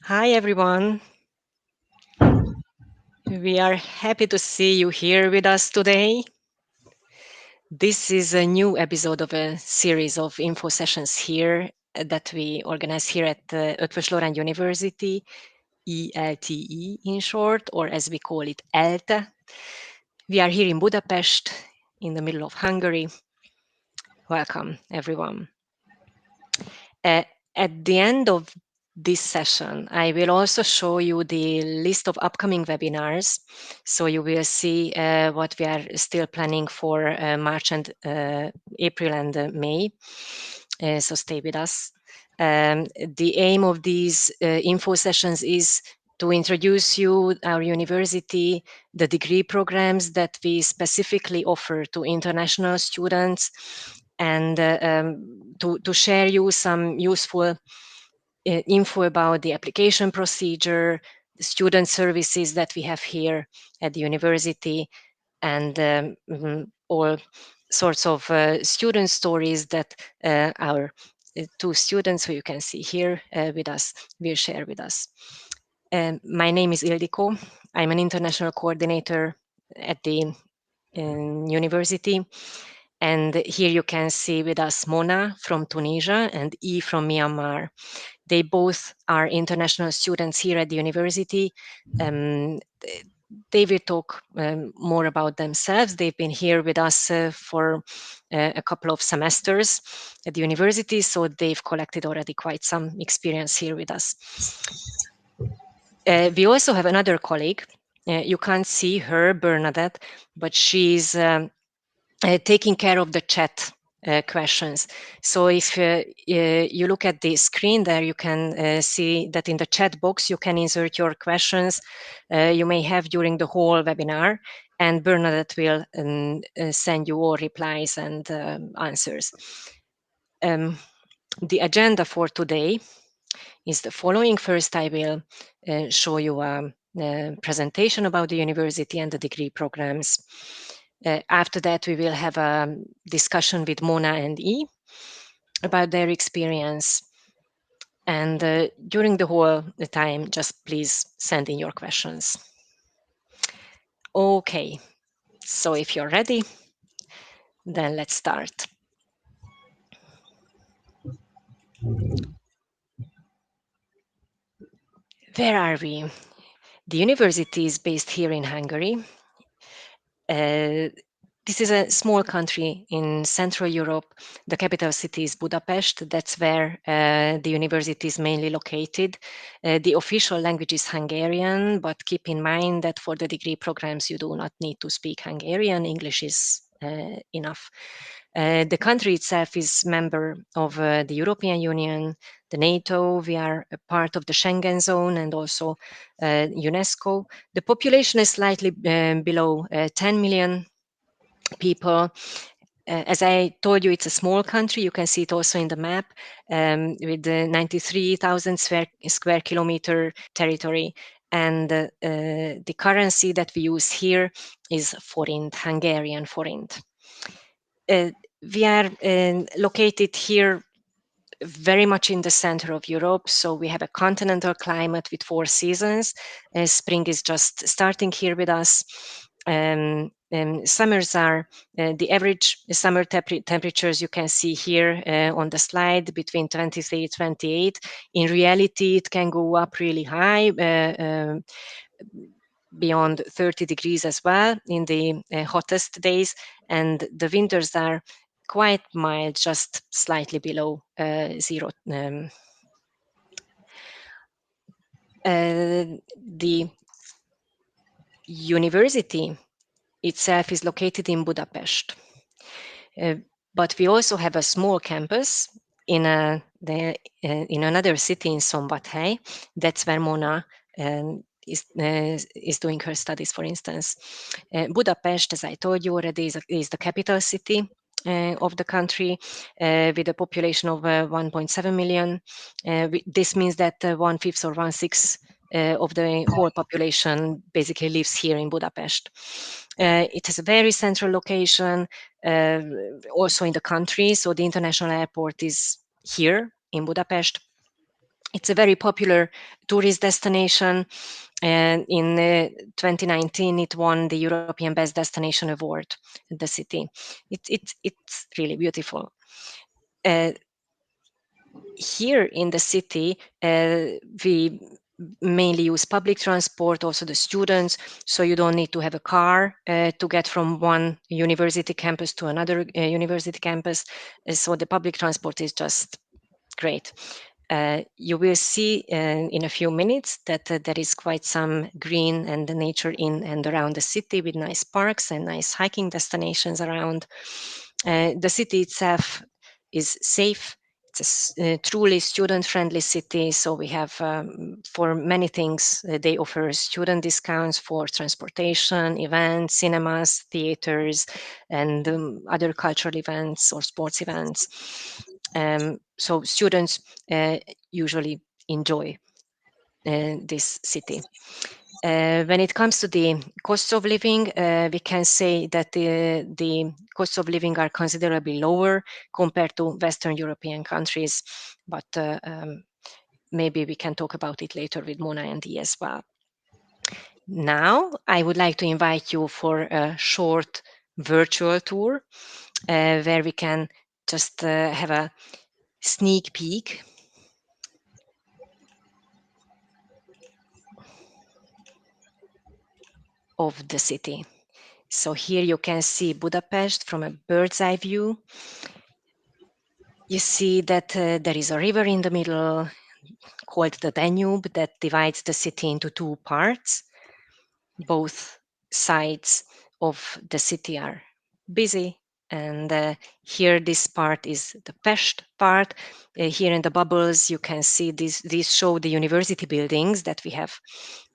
Hi, everyone. We are happy to see you here with us today. This is a new episode of a series of info sessions here that we organize here at the Eötvös Loránd University, ELTE in short, or as we call it, ELTE. We are here in Budapest, in the middle of Hungary. Welcome, everyone. At the end of this session, I will also show you the list of upcoming webinars. So you will see what we are still planning for March and April and May. So stay with us. The aim of these info sessions is to introduce you, our university, the degree programs that we specifically offer to international students, and to share you some useful info about the application procedure, the student services that we have here at the university, and all sorts of student stories that our two students, who you can see here with us, will share with us. My name is Ildikó. I'm an international coordinator at the university. And here you can see with us Mona from Tunisia and E from Myanmar. They both are international students here at the university. They will talk more about themselves. They've been here with us for a couple of semesters at the university, so they've collected already quite some experience here with us. We also have another colleague. You can't see her, Bernadette, but she's taking care of the chat questions. So if you look at the screen there, you can see that in the chat box, you can insert your questions you may have during the whole webinar, and Bernadette will send you all replies and answers. The agenda for today is the following. First, I will show you a presentation about the university and the degree programs. After that, we will have a discussion with Mona and E about their experience. And during the whole time, just please send in your questions. Okay, so if you're ready, then let's start. Where are we? The university is based here in Hungary. This is a small country in Central Europe. The capital city is Budapest. That's where the university is mainly located. The official language is Hungarian, but keep in mind that for the degree programs, you do not need to speak Hungarian. English is enough. The country itself is member of the European Union, the NATO. We are a part of the Schengen zone and also UNESCO. The population is slightly below 10 million people. As I told you, it's a small country. You can see it also in the map with the 93,000 square kilometer territory. And the currency that we use here is forint, Hungarian forint. We are located here very much in the center of Europe. So we have a continental climate with 4 seasons. Spring is just starting here with us. Summers are the average summer temperatures you can see here on the slide between 23, 28. In reality, it can go up really high, beyond 30 degrees as well in the hottest days. And the winters are quite mild, just slightly below zero. The university itself is located in Budapest, but we also have a small campus in another city in Szombathely. That's where Mona is doing her studies, for instance. Budapest, as I told you already, is the capital city of the country with a population of 1.7 million. This means that 1/5 or 1/6 of the whole population basically lives here in Budapest. It has a very central location, also in the country. So the international airport is here in Budapest. It's a very popular tourist destination, and in 2019 it won the European Best Destination Award, the city. It's really beautiful. Uh, Here in the city, we mainly use public transport, also the students, so you don't need to have a car to get from one university campus to another university campus. So the public transport is just great. You will see in a few minutes that there is quite some green and nature in and around the city, with nice parks and nice hiking destinations around. The city itself is safe. It's a truly student-friendly city, so we have for many things they offer student discounts for transportation, events, cinemas, theaters, and other cultural events or sports events. So students usually enjoy this city. When it comes to the costs of living, we can say that the costs of living are considerably lower compared to Western European countries, but maybe we can talk about it later with Mona and Dee as well. Now, I would like to invite you for a short virtual tour where we can just have a sneak peek of the city. So here you can see Budapest from a bird's eye view. You see that there is a river in the middle called the Danube that divides the city into two parts. Both sides of the city are busy, and here this part is the Pest part. Here in the bubbles you can see these show the university buildings that we have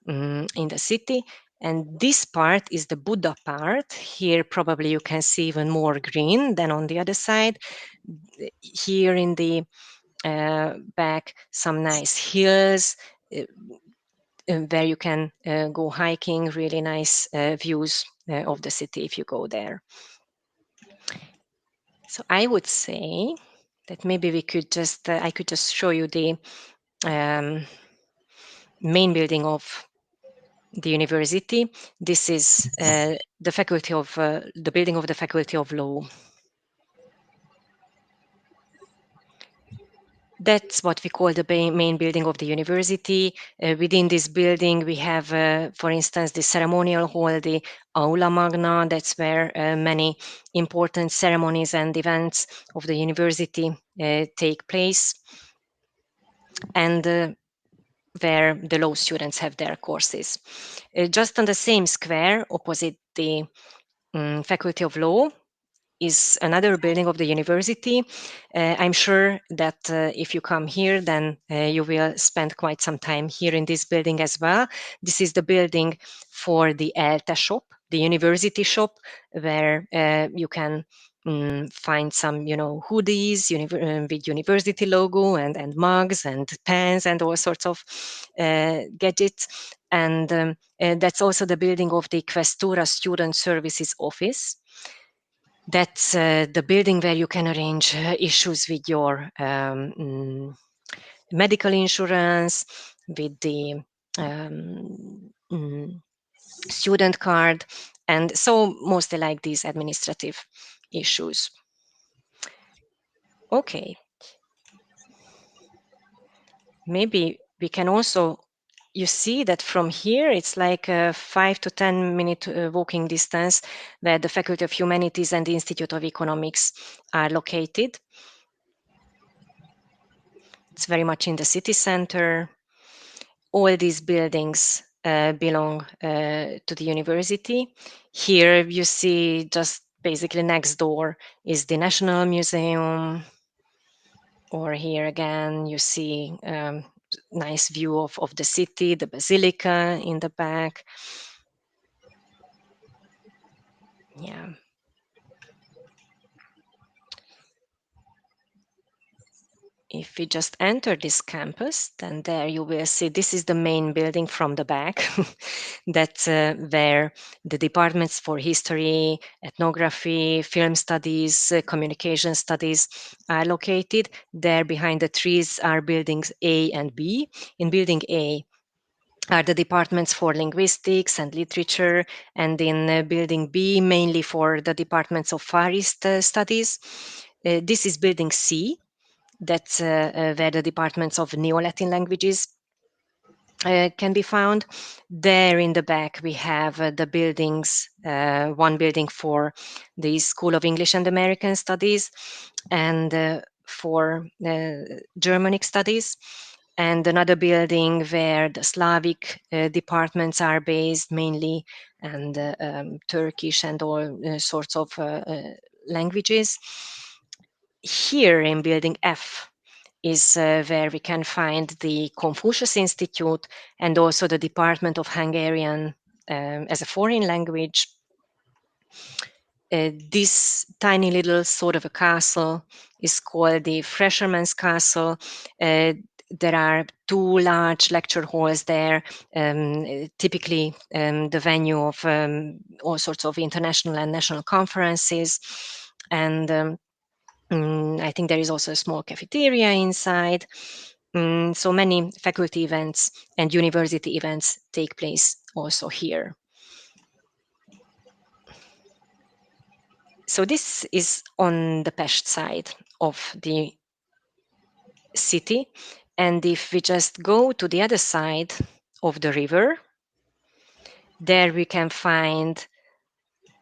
in the city, and this part is the Buda part. Here probably you can see even more green than on the other side. Here in the back, some nice hills where you can go hiking, really nice views of the city if you go there. So I would say that maybe we could just, I could just show you the um, main building of the university. This is the faculty of, the building of the Faculty of Law. That's what we call the main building of the university. Within this building, we have, for instance, the ceremonial hall, the Aula Magna. That's where many important ceremonies and events of the university take place, and where the law students have their courses. Just on the same square, opposite the Faculty of Law, is another building of the university. I'm sure that if you come here, then you will spend quite some time here in this building as well. This is the building for the ELTE shop, the university shop, where you can find some, hoodies with university logo and mugs and pens and all sorts of gadgets. And that's also the building of the Questura Student Services Office. That's the building where you can arrange issues with your medical insurance, with the student card, and so mostly like these administrative issues. Okay, maybe we can also, you see that from here it's like a 5 to 10 minute walking distance where the Faculty of Humanities and the Institute of Economics are located. It's very much in the city center. All these buildings belong to the university. Here you see just basically next door is the National Museum, or here again you see nice view of the city, the basilica in the back. Yeah. if we just enter this campus, then there you will see this is the main building from the back. That's where the departments for history, ethnography, film studies, communication studies are located. There behind the trees are buildings A and B. In building A are the departments for linguistics and literature, and in building B, mainly for the departments of Far East studies. This is building C. That's where the departments of Neo-Latin languages can be found. There in the back, we have the buildings, one building for the School of English and American Studies and for Germanic Studies, and another building where the Slavic departments are based mainly, and Turkish and all sorts of languages. Here in building F is where we can find the Confucius Institute and also the Department of Hungarian as a foreign language. This tiny little sort of a castle is called the Fresherman's Castle. There are two large lecture halls there, typically the venue of all sorts of international and national conferences. And I think there is also a small cafeteria inside. So many faculty events and university events take place also here. So this is on the Pest side of the city. And if we just go to the other side of the river, there we can find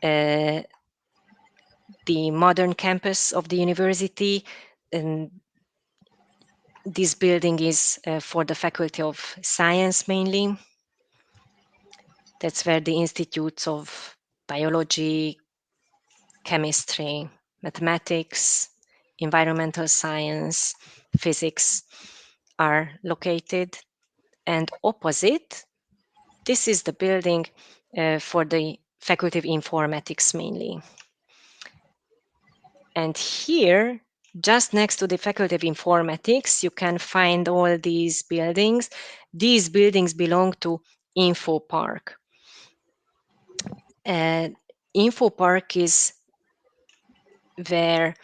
the modern campus of the university. And this building is for the Faculty of Science mainly. That's where the institutes of biology, chemistry, mathematics, environmental science, physics are located. And opposite, this is the building for the Faculty of Informatics mainly. And here, just next to the Faculty of Informatics, you can find all these buildings. These buildings belong to Info Park. Info Park is where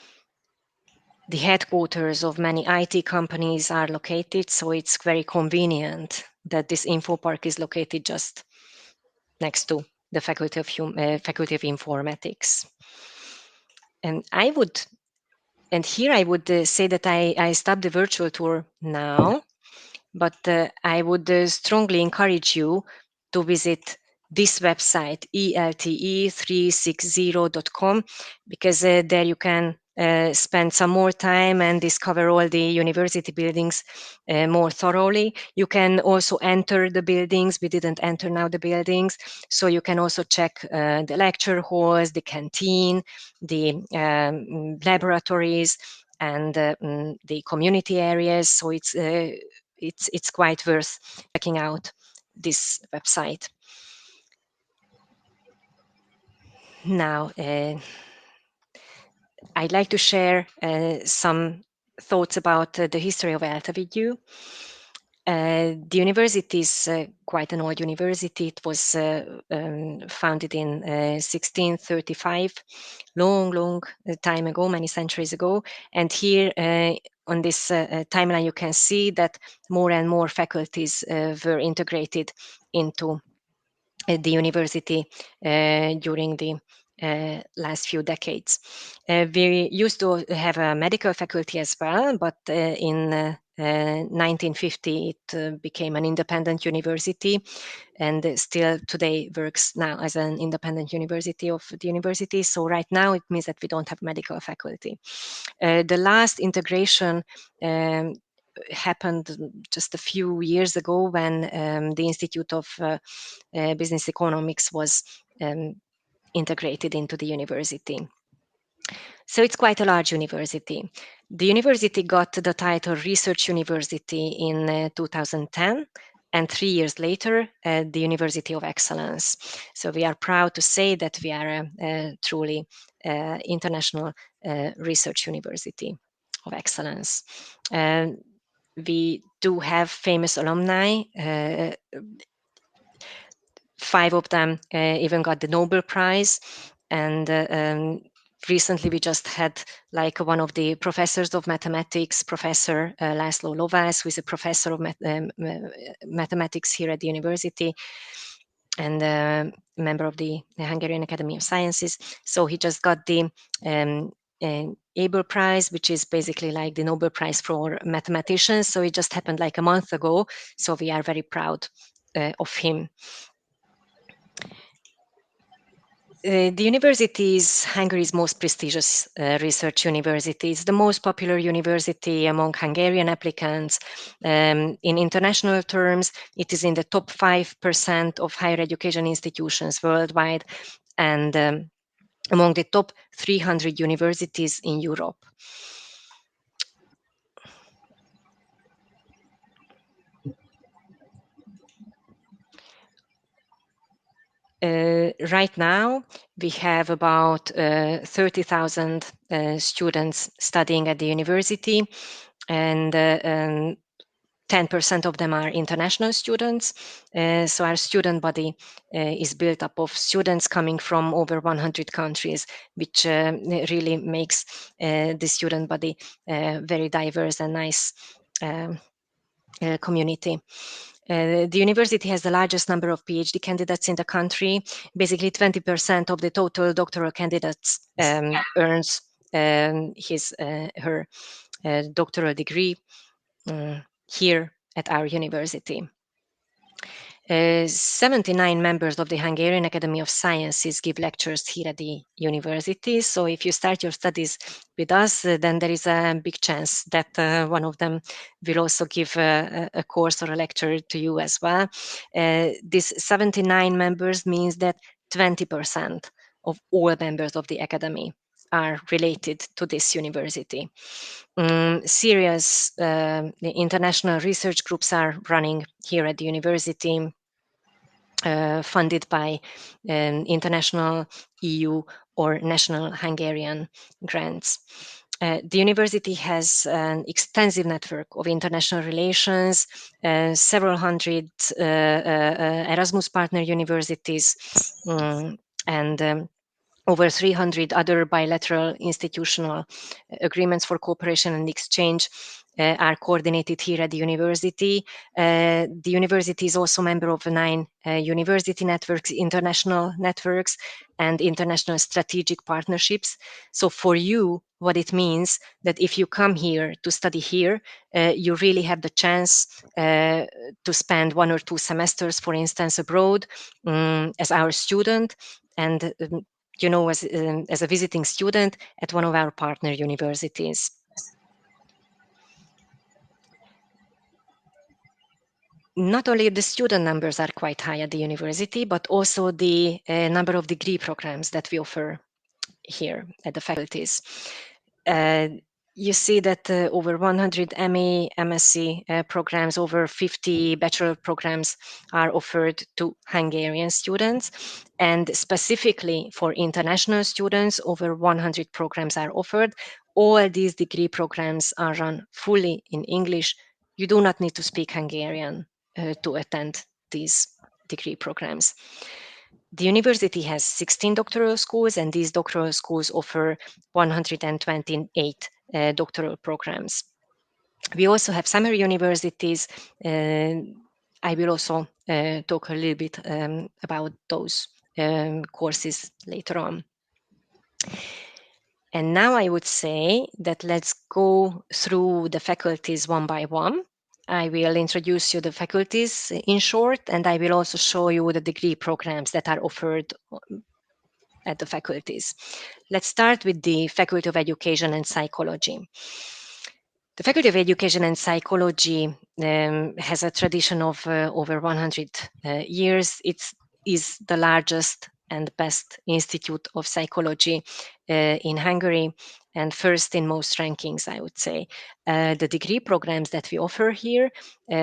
the headquarters of many IT companies are located, so it's very convenient that this Info Park is located just next to the Faculty of Informatics. And here I would say that I stopped the virtual tour now, but I would strongly encourage you to visit this website, ELTE360.com, because there you can spend some more time and discover all the university buildings more thoroughly. You can also enter the buildings. We didn't enter now the buildings, so you can also check the lecture halls, the canteen, the laboratories, and the community areas. So it's quite worth checking out this website. Now, I'd like to share some thoughts about the history of ELTE with you. The university is quite an old university. It was founded in 1635, long time ago, many centuries ago. And here on this timeline, you can see that more and more faculties were integrated into the university during the last few decades. We used to have a medical faculty as well, but in 1950 it became an independent university, and still today works now as an independent university of the university. So right now it means that we don't have medical faculty. The last integration happened just a few years ago when the Institute of Business Economics was integrated into the university. So it's quite a large university. The university got the title Research University in 2010, and 3 years later, the University of Excellence. So we are proud to say that we are a truly international research university of excellence. We do have famous alumni. 5 of them even got the Nobel Prize, and recently we just had like one of the professors of mathematics, Professor László Lovász, who is a professor of mathematics here at the university and a member of the Hungarian Academy of Sciences. So he just got the Abel Prize, which is basically like the Nobel Prize for mathematicians. So it just happened like a month ago. So we are very proud of him. The university is Hungary's most prestigious research university. It's the most popular university among Hungarian applicants. In international terms, it is in the top 5% of higher education institutions worldwide and among the top 300 universities in Europe. Right now, we have about 30,000 students studying at the university, and 10% of them are international students. So our student body is built up of students coming from over 100 countries, which really makes the student body very diverse and nice community. The university has the largest number of PhD candidates in the country. Basically, 20% of the total doctoral candidates earns her doctoral degree here at our university. 79 members of the Hungarian Academy of Sciences give lectures here at the university. So if you start your studies with us, then there is a big chance that one of them will also give a course or a lecture to you as well. This 79 members means that 20% of all members of the academy are related to this university. Serious international research groups are running here at the university, funded by international, EU, or national Hungarian grants. The university has an extensive network of international relations, several hundred Erasmus partner universities, and over 300 other bilateral institutional agreements for cooperation and exchange are coordinated here at the university. The university is also a member of 9 university networks, international networks, and international strategic partnerships. So for you, what it means that if you come here to study here, you really have the chance to spend 1 or 2 semesters, for instance, abroad as our student, and as a visiting student at one of our partner universities. Not only the student numbers are quite high at the university, but also the number of degree programs that we offer here at the faculties. You see that over 100 MA, MSc programs, over 50 bachelor programs are offered to Hungarian students. And specifically for international students, over 100 programs are offered. All these degree programs are run fully in English. You do not need to speak Hungarian to attend these degree programs. The university has 16 doctoral schools, and these doctoral schools offer 128 doctoral programs. We also have summer universities. I will also talk a little bit about those courses later on. And now I would say that let's go through the faculties one by one. I will introduce you the faculties in short, and I will also show you the degree programs that are offered at the faculties. Let's start with the Faculty of Education and Psychology. The Faculty of Education and Psychology has a tradition of over 100 years. It is the largest and best institute of psychology in Hungary, and first in most rankings, I would say. The degree programs that we offer here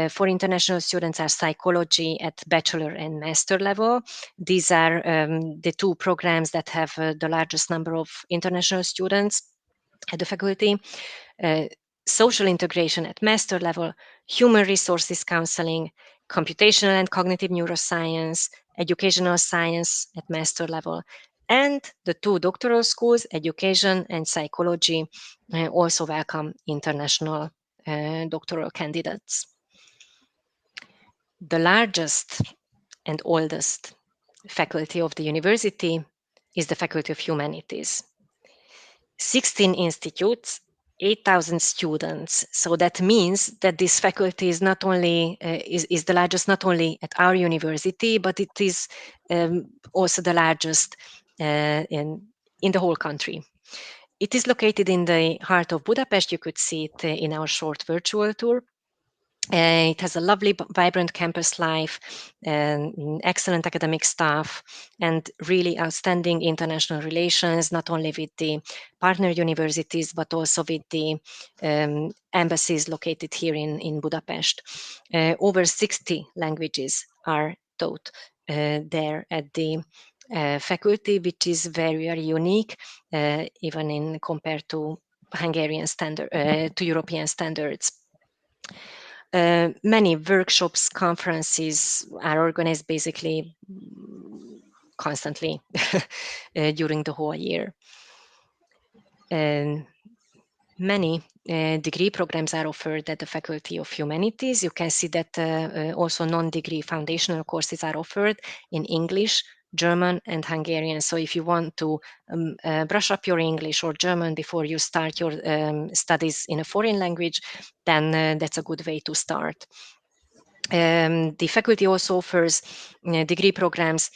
for international students are psychology at bachelor and master level. These are the 2 programs that have the largest number of international students at the faculty. social integration at master level, human resources counseling, computational and cognitive neuroscience, educational science at master level, and the 2 doctoral schools, education and psychology, also welcome international doctoral candidates. The largest and oldest faculty of the university is the Faculty of Humanities. 16 institutes, 8,000 students. So that means that this faculty is not only is the largest not only at our university, but it is also the largest in the whole country. It is located in the heart of Budapest. You could see it in our short virtual tour. It has a lovely, vibrant campus life, excellent academic staff, and really outstanding international relations, not only with the partner universities, but also with the embassies located here in Budapest. Over 60 languages are taught there at the faculty, which is very, very unique, even in compared to Hungarian standard, to European standards. Many workshops, conferences are organized basically constantly during the whole year. Many degree programs are offered at the Faculty of Humanities. You can see that also non-degree foundational courses are offered in English, German, and Hungarian. So if you want to brush up your English or German before you start your studies in a foreign language, then that's a good way to start. The faculty also offers degree programs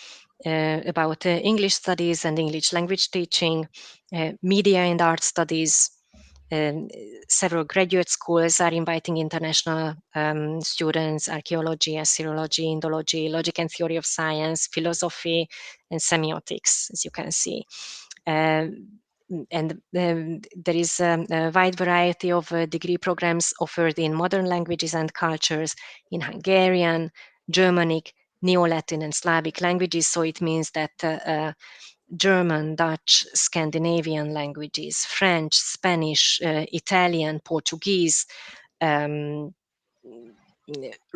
about English studies and English language teaching, media and art studies. Several graduate schools are inviting international students, archaeology, Assyriology, Indology, logic and theory of science, philosophy, and semiotics, as you can see. And there is a wide variety of degree programs offered in modern languages and cultures in Hungarian, Germanic, Neo-Latin, and Slavic languages. So it means that German, Dutch, Scandinavian languages, French, Spanish, Italian, Portuguese,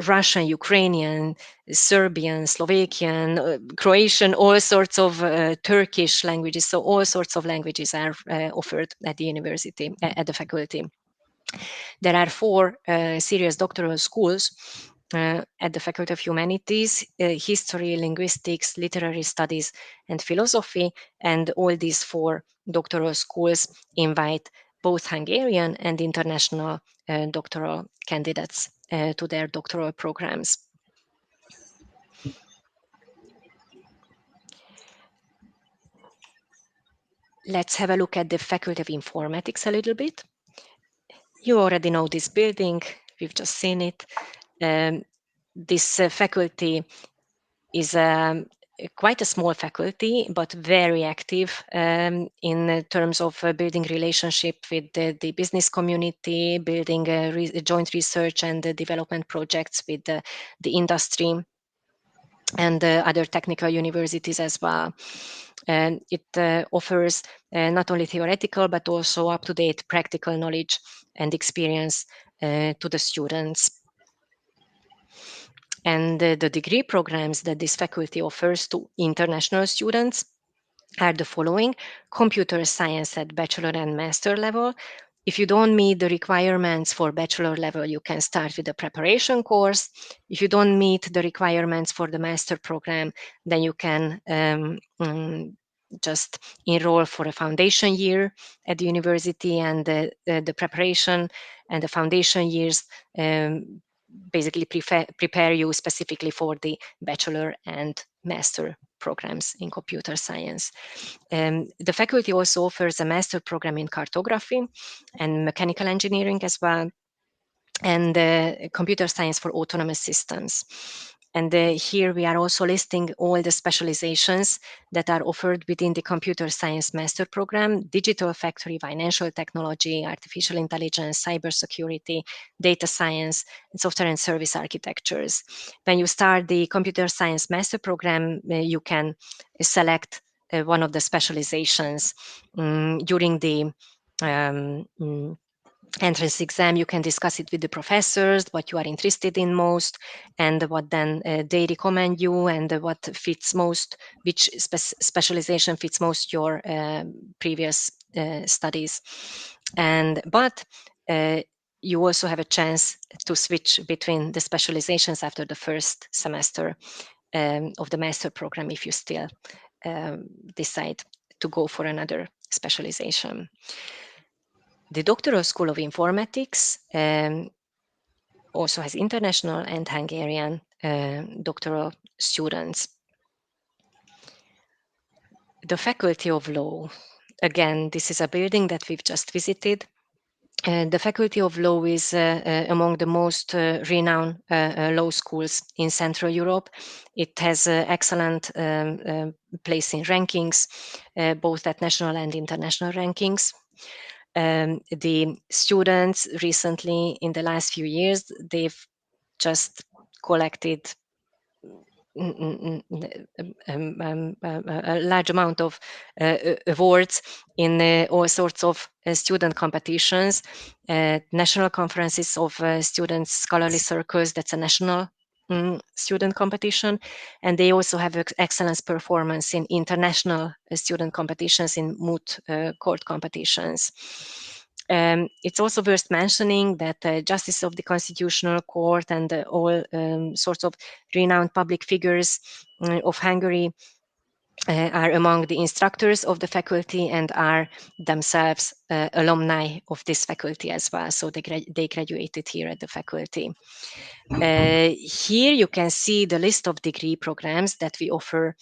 Russian, Ukrainian, Serbian, Slovakian, Croatian, all sorts of Turkish languages. So all sorts of languages are offered at the university, at the faculty. There are 4 serious doctoral schools at the Faculty of Humanities: History, Linguistics, Literary Studies, and Philosophy. And all these 4 doctoral schools invite both Hungarian and international doctoral candidates to their doctoral programs. Let's have a look at the Faculty of Informatics a little bit. You already know this building, we've just seen it. This faculty is quite a small faculty, but very active in terms of building relationship with the business community, building joint research and development projects with the industry and other technical universities as well. And it offers not only theoretical, but also up-to-date practical knowledge and experience to the students. And the degree programs that this faculty offers to international students are the following: computer science at bachelor and master level. If you don't meet the requirements for bachelor level, you can start with a preparation course. If you don't meet the requirements for the master program, then you can just enroll for a foundation year at the university, and the preparation and the foundation years basically prepare you specifically for the bachelor and master programs in computer science. The faculty also offers a master program in cartography and mechanical engineering as well, and computer science for autonomous systems. And here we are also listing all the specializations that are offered within the computer science master program: digital factory, financial technology, artificial intelligence, cybersecurity, data science, and software and service architectures. When you start the computer science master program, you can select one of the specializations during the entrance exam, you can discuss it with the professors, what you are interested in most, and what then they recommend you, and what fits most, which specialization fits most your previous studies. But you also have a chance to switch between the specializations after the first semester of the master program if you still decide to go for another specialization. The Doctoral School of Informatics also has international and Hungarian doctoral students. The Faculty of Law, again, this is a building that we've just visited. The Faculty of Law is among the most renowned law schools in Central Europe. It has excellent place in rankings, both at national and international rankings. The students recently, in the last few years, they've just collected a large amount of awards in all sorts of student competitions, national conferences of students, scholarly circles, that's a national student competition, and they also have excellence performance in international student competitions, in moot court competitions. It's also worth mentioning that Justice of the Constitutional Court and all sorts of renowned public figures of Hungary are among the instructors of the faculty and are themselves alumni of this faculty as well. So they graduated here at the faculty. Here you can see the list of degree programs that we offer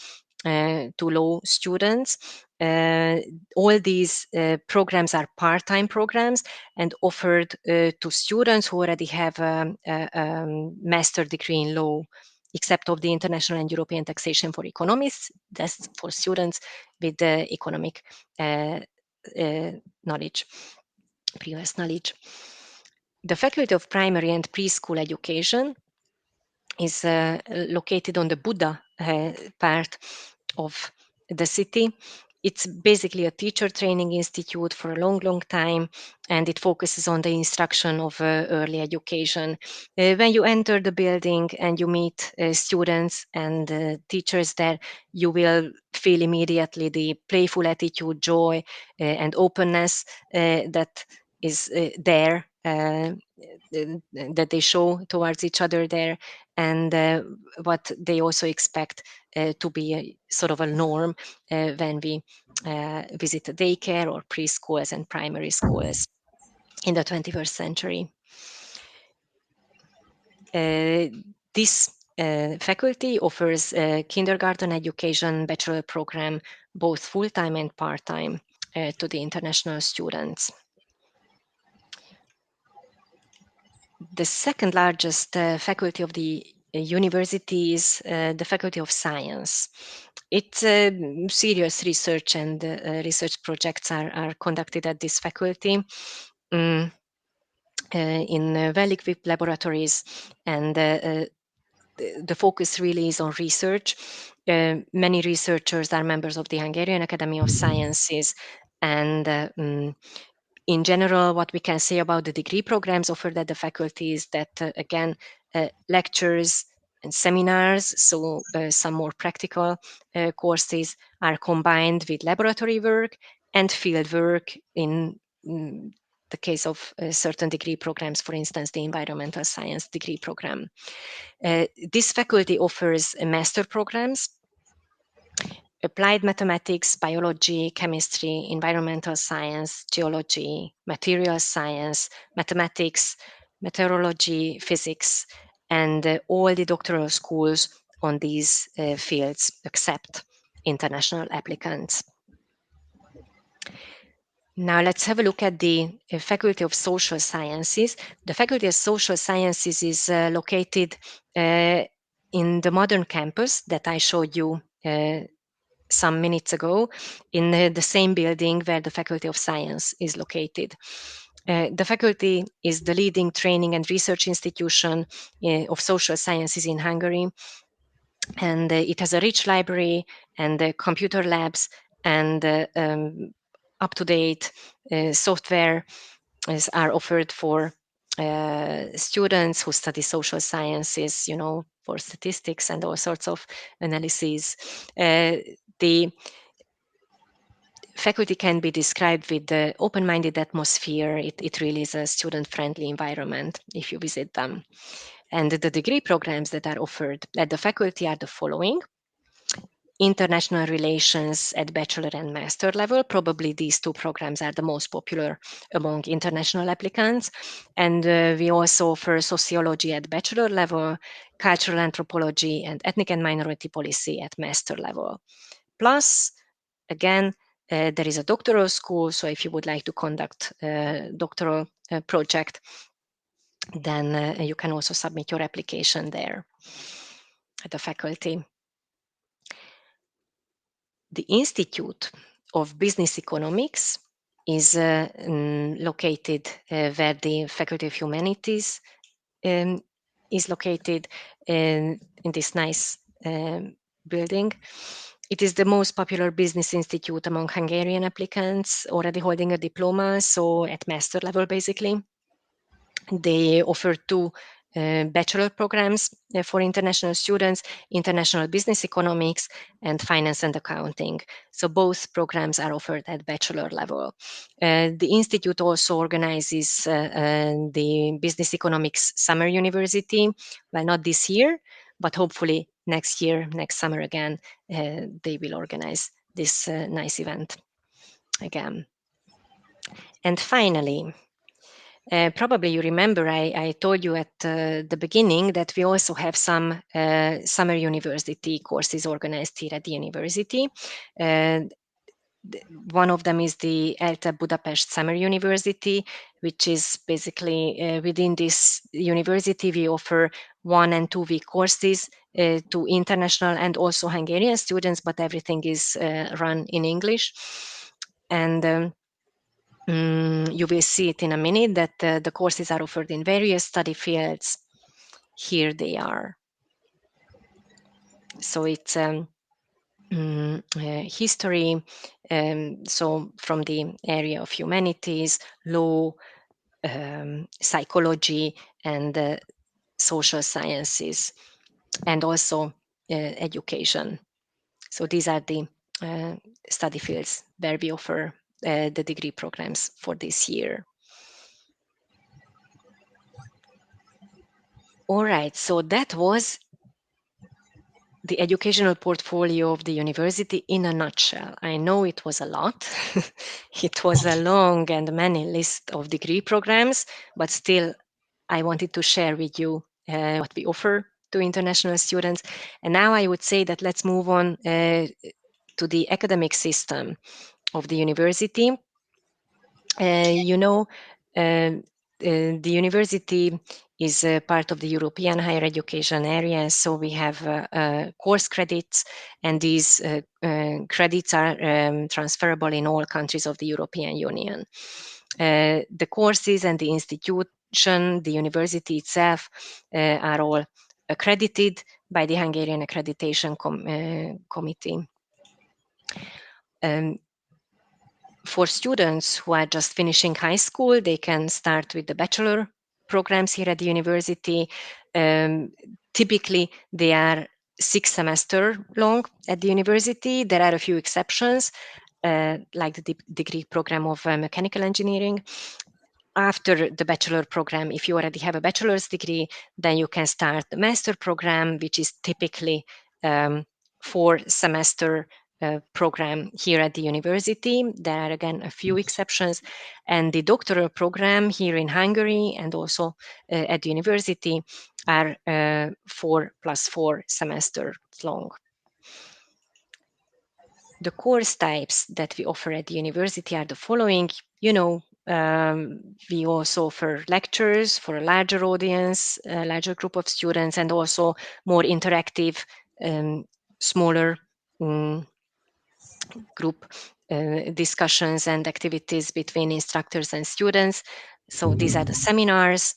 to law students. All these programs are part-time programs and offered to students who already have a master degree in law, except of the international and European taxation for economists. That's for students with economic knowledge, previous knowledge. The Faculty of Primary and Preschool Education is located on the Buda part of the city. It's basically a teacher training institute for a long, long time, and it focuses on the instruction of early education. When you enter the building and you meet students and teachers there, you will feel immediately the playful attitude, joy, and openness that is there, that they show towards each other there, and what they also expect to be a sort of a norm when we visit daycare or preschools and primary schools in the 21st century. This faculty offers kindergarten education bachelor program, both full-time and part-time, to the international students. The second largest faculty of the university is the Faculty of Science. It's serious research, and research projects are conducted at this faculty in well-equipped laboratories, and the focus really is on research. Many researchers are members of the Hungarian Academy of Sciences, and in general, what we can say about the degree programs offered at the faculty is that, again, lectures and seminars, so some more practical courses, are combined with laboratory work and field work in the case of certain degree programs, for instance, the environmental science degree program. This faculty offers master programs: applied mathematics, biology, chemistry, environmental science, geology, material science, mathematics, meteorology, physics, and all the doctoral schools on these fields accept international applicants. Now let's have a look at the Faculty of Social Sciences. The Faculty of Social Sciences is located in the modern campus that I showed you some minutes ago, in the same building where the Faculty of Science is located. The faculty is the leading training and research institution of social sciences in Hungary, and it has a rich library and computer labs and up-to-date software are offered for students who study social sciences, for statistics and all sorts of analyses. The faculty can be described with the open-minded atmosphere. It really is a student-friendly environment if you visit them. And the degree programs that are offered at the faculty are the following: international relations at bachelor and master level. Probably these two programs are the most popular among international applicants. And we also offer sociology at bachelor level, cultural anthropology, and ethnic and minority policy at master level. Plus, again, there is a doctoral school. So if you would like to conduct a doctoral project, then you can also submit your application there at the faculty. The Institute of Business Economics is located where the Faculty of Humanities is located in this nice building. It is the most popular business institute among Hungarian applicants already holding a diploma, so at master level basically. They offer two bachelor programs for international students: international business economics and finance and accounting. So both programs are offered at bachelor level. The institute also organizes the business economics summer university. Well, not this year, but hopefully next year, next summer again, they will organize this nice event again. And finally, probably you remember I told you at the beginning that we also have some summer university courses organized here at the university. One of them is the ELTE Budapest Summer University, which is basically within this university we offer 1 and 2 week courses to international and also Hungarian students, but everything is run in English. And you will see it in a minute that the courses are offered in various study fields. Here they are. So it's history, so from the area of humanities, law, psychology, and social sciences, and also education. So these are the study fields where we offer the degree programs for this year. All right, so that was the educational portfolio of the university in a nutshell. I know it was a lot. It was a long and many list of degree programs, but still I wanted to share with you what we offer to international students. And now I would say that let's move on to the academic system of the university. The university is part of the European higher education area, so we have course credits, and these credits are transferable in all countries of the European Union. The courses and the institution, the university itself, are all accredited by the Hungarian Accreditation Committee. For students who are just finishing high school, they can start with the bachelor programs here at the university. Typically, they are 6 semesters long at the university. There are a few exceptions, like the degree program of mechanical engineering. After the bachelor program, if you already have a bachelor's degree, then you can start the master program, which is typically 4-semester program here at the university. There are again a few exceptions, and the doctoral program here in Hungary and also at the university are 4 + 4 semesters long. The course types that we offer at the university are the following. We also offer lectures for a larger audience, a larger group of students, and also more interactive, smaller group discussions and activities between instructors and students. So these are the seminars.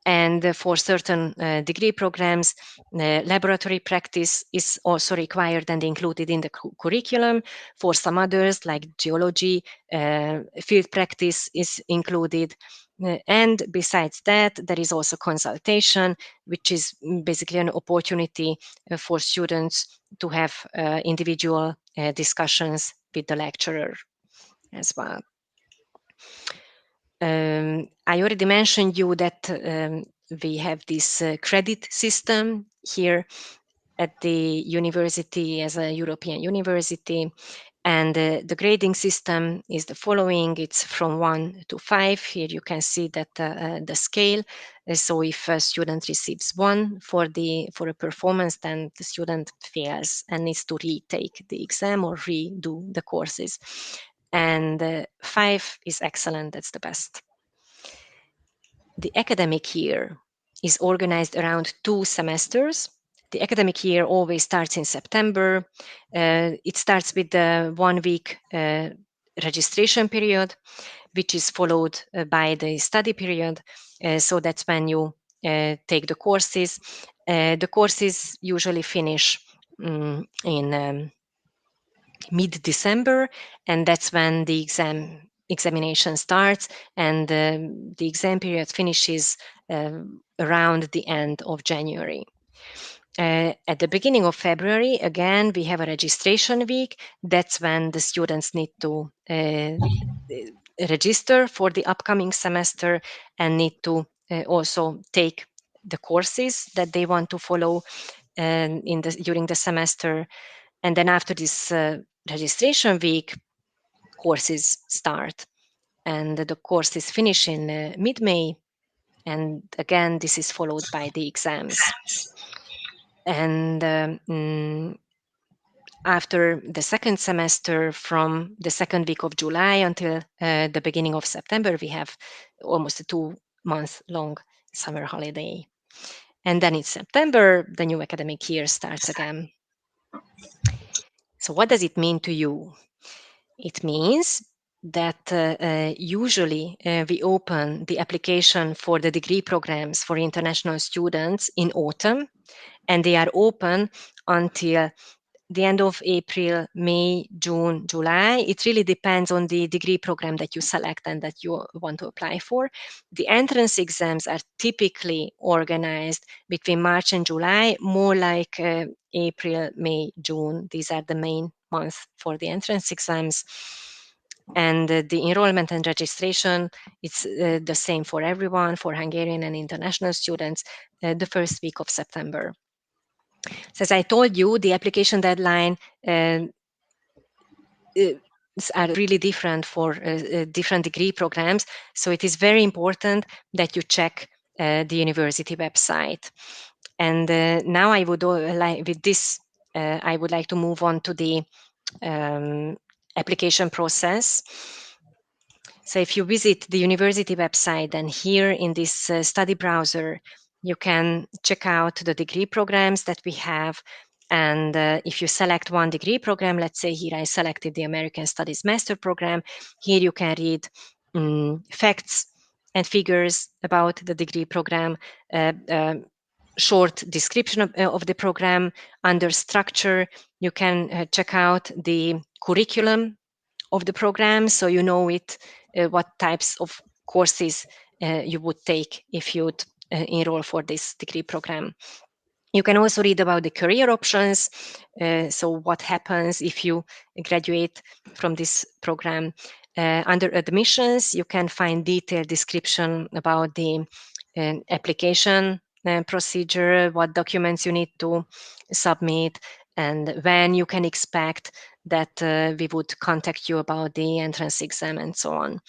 And for certain degree programs, laboratory practice is also required and included in the curriculum. For some others, like geology, field practice is included. And besides that, there is also consultation, which is basically an opportunity for students to have individual discussions with the lecturer as well. I already mentioned you that we have this credit system here at the university as a European university. And the grading system is the following. It's from 1 to 5. Here you can see that the scale. So if a student receives 1 for a performance, then the student fails and needs to retake the exam or redo the courses. And 5 is excellent. That's the best. The academic year is organized around 2 semesters. The academic year always starts in September. It starts with the 1-week registration period, which is followed by the study period. So that's when you take the courses. The courses usually finish in mid-December, and that's when the examination starts, and the exam period finishes around the end of January. At the beginning of February, again, we have a registration week. That's when the students need to register for the upcoming semester and need to also take the courses that they want to follow during the semester. And then after this registration week, courses start. And the courses finish in mid-May. And again, this is followed by the exams. And after the second semester, from the second week of July until the beginning of September, we have almost a 2-month-long summer holiday. And then in September, the new academic year starts again. So what does it mean to you? It means that usually we open the application for the degree programs for international students in autumn, and they are open until the end of April, May, June, July. It really depends on the degree program that you select and that you want to apply for. The entrance exams are typically organized between March and July, more like April, May, June. These are the main months for the entrance exams. And the enrollment and registration, it's the same for everyone, for Hungarian and international students, the first week of September. So as I told you, the application deadline are really different for different degree programs. So it is very important that you check the university website. And now I would like, with this, I would like to move on to the application process. So if you visit the university website, then here in this study browser, you can check out the degree programs that we have. And if you select one degree program, let's say here I selected the American Studies Master Program, here you can read facts and figures about the degree program, short description of the program. Under structure, you can check out the curriculum of the program, so you know what types of courses you would take if you'd enroll for this degree program. You can also read about the career options, so what happens if you graduate from this program. Under admissions, you can find detailed description about the application procedure, what documents you need to submit, and when you can expect that we would contact you about the entrance exam and so on.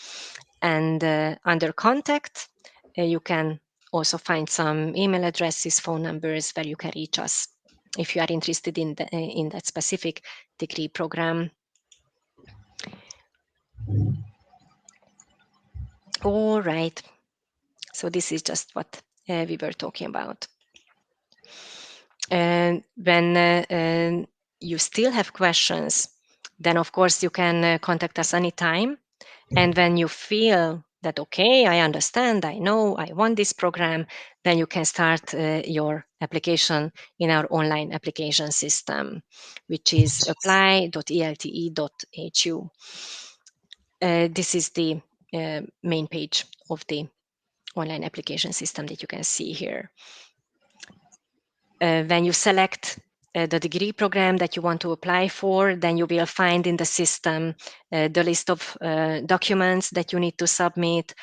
And under contact, you can also find some email addresses, phone numbers where you can reach us if you are interested in that specific degree program. All right. So this is just what we were talking about. And when you still have questions, then of course you can contact us anytime. And when you feel that, okay, I understand, I know, I want this program, then you can start your application in our online application system, which is apply.elte.hu. This is the main page of the online application system that you can see here. When you select the degree program that you want to apply for, then you will find in the system the list of documents that you need to submit,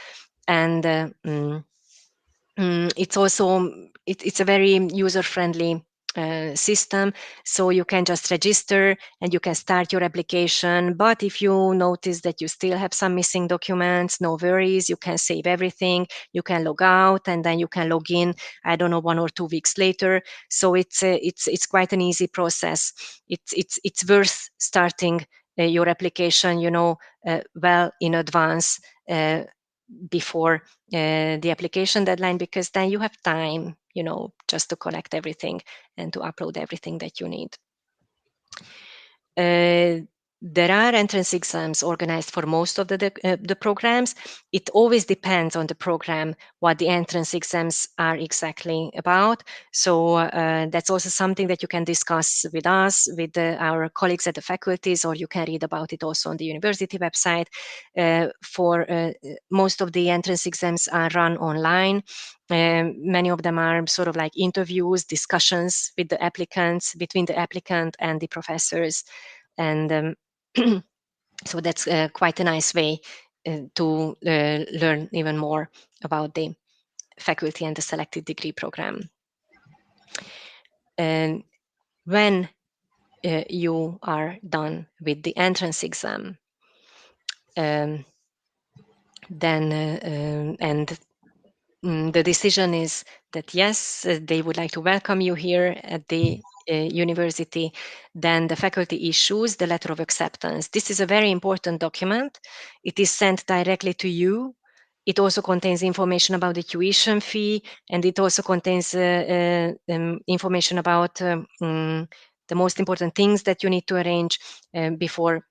and it's also it's a very user-friendly system, so you can just register and you can start your application. But if you notice that you still have some missing documents, no worries, you can save everything, you can log out, and then you can log in, I don't know, 1 or 2 weeks later. So it's quite an easy process. It's worth starting your application, well in advance, before the application deadline, because then you have time, just to collect everything and to upload everything that you need. There are entrance exams organized for most of the programs. It always depends on the program what the entrance exams are exactly about. So that's also something that you can discuss with us, with our colleagues at the faculties, or you can read about it also on the university website. For most of the entrance exams are run online. Many of them are sort of like interviews, discussions with the applicants, between the applicant and the professors. And so that's quite a nice way to learn even more about the faculty and the selected degree program. And when you are done with the entrance exam, then and the decision is that yes, they would like to welcome you here at the university, then the faculty issues the letter of acceptance. This is a very important document. It is sent directly to you. It also contains information about the tuition fee, and it also contains information about the most important things that you need to arrange before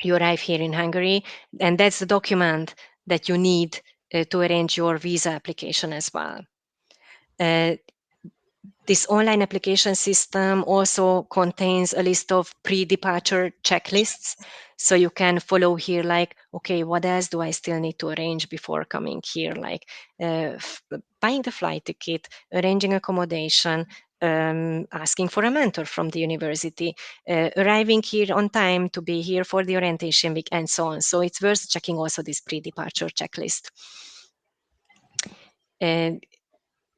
you arrive here in Hungary. And that's the document that you need to arrange your visa application as well. This online application system also contains a list of pre-departure checklists. So you can follow here, like, okay, what else do I still need to arrange before coming here? Like buying the flight ticket, arranging accommodation, asking for a mentor from the university, arriving here on time to be here for the orientation week, and so on. So it's worth checking also this pre-departure checklist.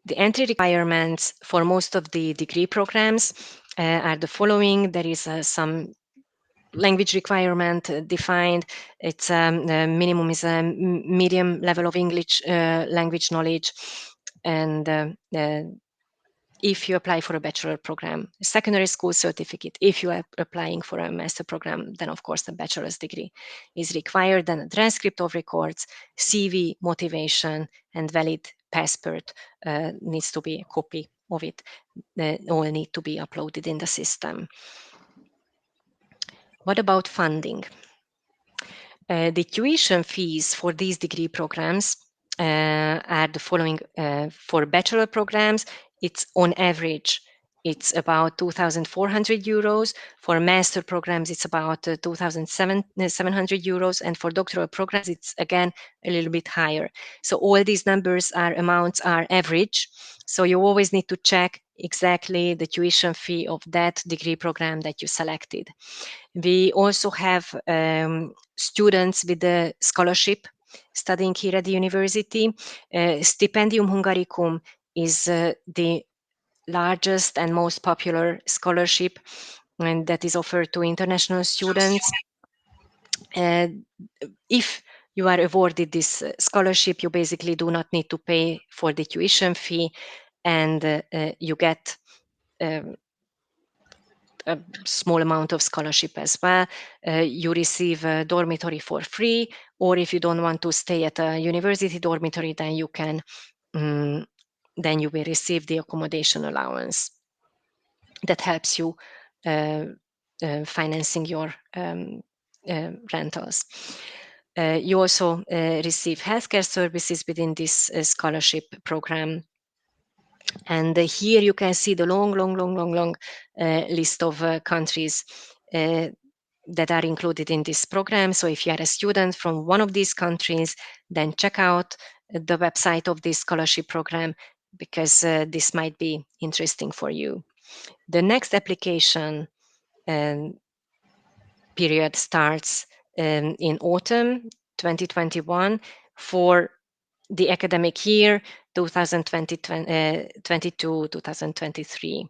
The entry requirements for most of the degree programs are the following. There is some language requirement defined. It's minimum is a medium level of English language knowledge, and if you apply for a bachelor program, a secondary school certificate. If you are applying for a master program, then of course the bachelor's degree is required. Then a transcript of records, CV, motivation, and valid passport needs to be a copy of it. All need to be uploaded in the system. What about funding? The tuition fees for these degree programs are the following. For bachelor programs, it's on average, it's about 2,400 euros. For master programs, it's about 2,700 euros. And for doctoral programs, it's again a little bit higher. So all these amounts are average. So you always need to check exactly the tuition fee of that degree program that you selected. We also have students with a scholarship studying here at the university. Stipendium Hungaricum is the largest and most popular scholarship, and that is offered to international students. If you are awarded this scholarship, you basically do not need to pay for the tuition fee, and you get a small amount of scholarship as well. You receive a dormitory for free, or if you don't want to stay at a university dormitory, then you can then you will receive the accommodation allowance that helps you financing your rentals. You also receive healthcare services within this scholarship program. And here you can see the long list of countries that are included in this program. So if you are a student from one of these countries, then check out the website of this scholarship program, because this might be interesting for you. The next application period starts in autumn 2021 for the academic year 2022-2023.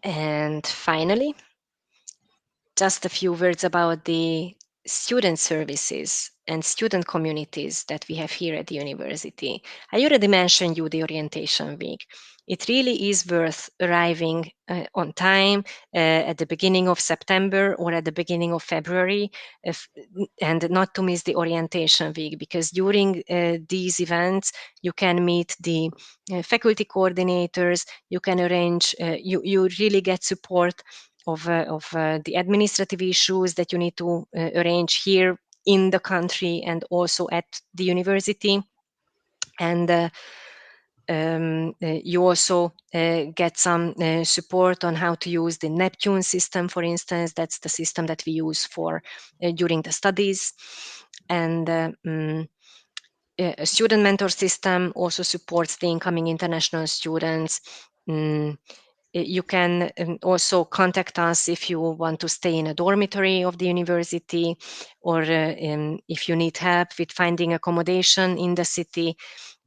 And finally, just a few words about the student services and student communities that we have here at the university. I already mentioned you the orientation week. It really is worth arriving on time at the beginning of September or at the beginning of February, and not to miss the orientation week, because during these events you can meet the faculty coordinators, you can arrange, you really get support of the administrative issues that you need to arrange here in the country and also at the university. And you also get some support on how to use the Neptune system, for instance. That's the system that we use for during the studies. And a student mentor system also supports the incoming international students. You can also contact us if you want to stay in a dormitory of the university, or if you need help with finding accommodation in the city.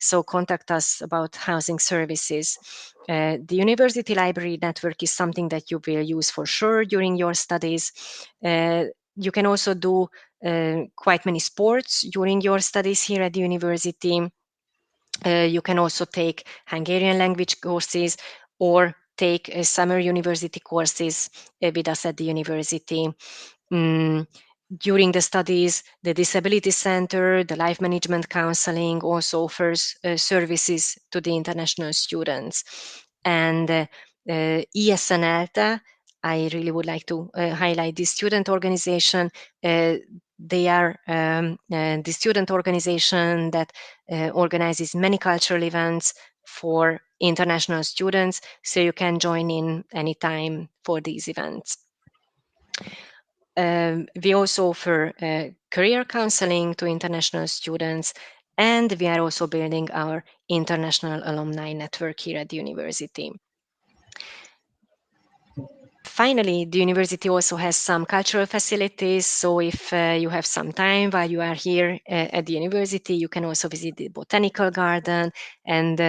So contact us about housing services. The university library network is something that you will use for sure during your studies. You can also do quite many sports during your studies here at the university. You can also take Hungarian language courses or take summer university courses with us at the university. During the studies, the Disability Center, the Life Management Counseling also offers services to the international students. And ESN ELTE, I really would like to highlight this student organization. They are the student organization that organizes many cultural events for international students, so you can join in anytime for these events. We also offer career counseling to international students, and we are also building our international alumni network here at the university. Finally, the university also has some cultural facilities. So if you have some time while you are here at the university, you can also visit the botanical garden and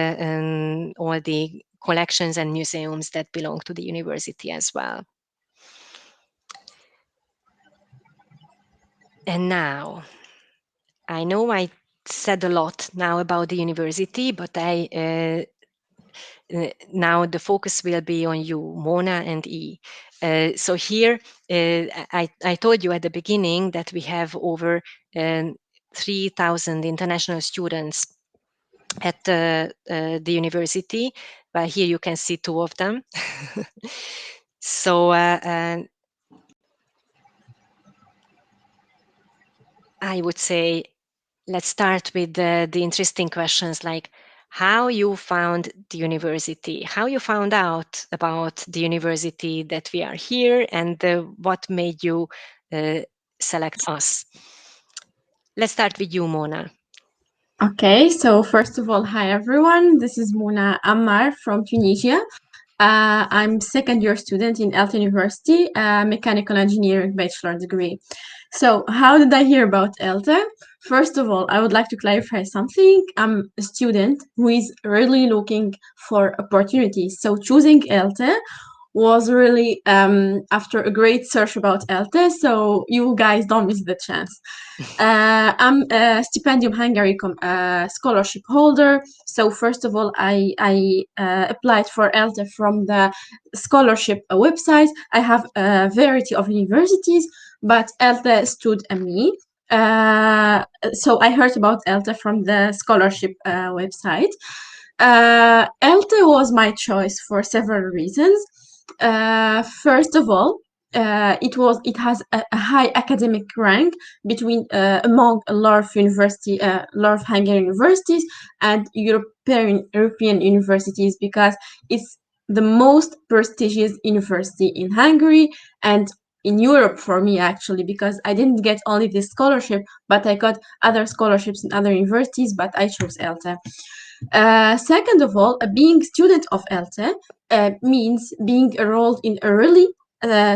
all the collections and museums that belong to the university as well. And now, I know I said a lot now about the university, but now the focus will be on you, Mona and E. So here, I told you at the beginning that we have over 3,000 international students at the university, but here you can see two of them. So I would say, let's start with the interesting questions, like how you found the university, how you found out about the university that we are here, and what made you select us. Let's start with you, Mona. Okay, so first of all, hi everyone. This is Mona Ammar from Tunisia. I'm second year student in ELTE University, mechanical engineering bachelor degree. So how did I hear about ELTE? First of all, I would like to clarify something. I'm a student who is really looking for opportunities. So choosing ELTE was really after a great search about ELTE. So you guys don't miss the chance. I'm a Stipendium Hungary scholarship holder. So first of all, I applied for ELTE from the scholarship website. I have a variety of universities, but ELTE stood a me. So I heard about ELTE from the scholarship website. ELTE was my choice for several reasons. First of all, it has a high academic rank between among a lot of Hungarian universities and European universities, because it's the most prestigious university in Hungary, and in Europe for me, actually, because I didn't get only this scholarship, but I got other scholarships in other universities, but I chose ELTE. Second of all, being student of ELTE means being enrolled in a really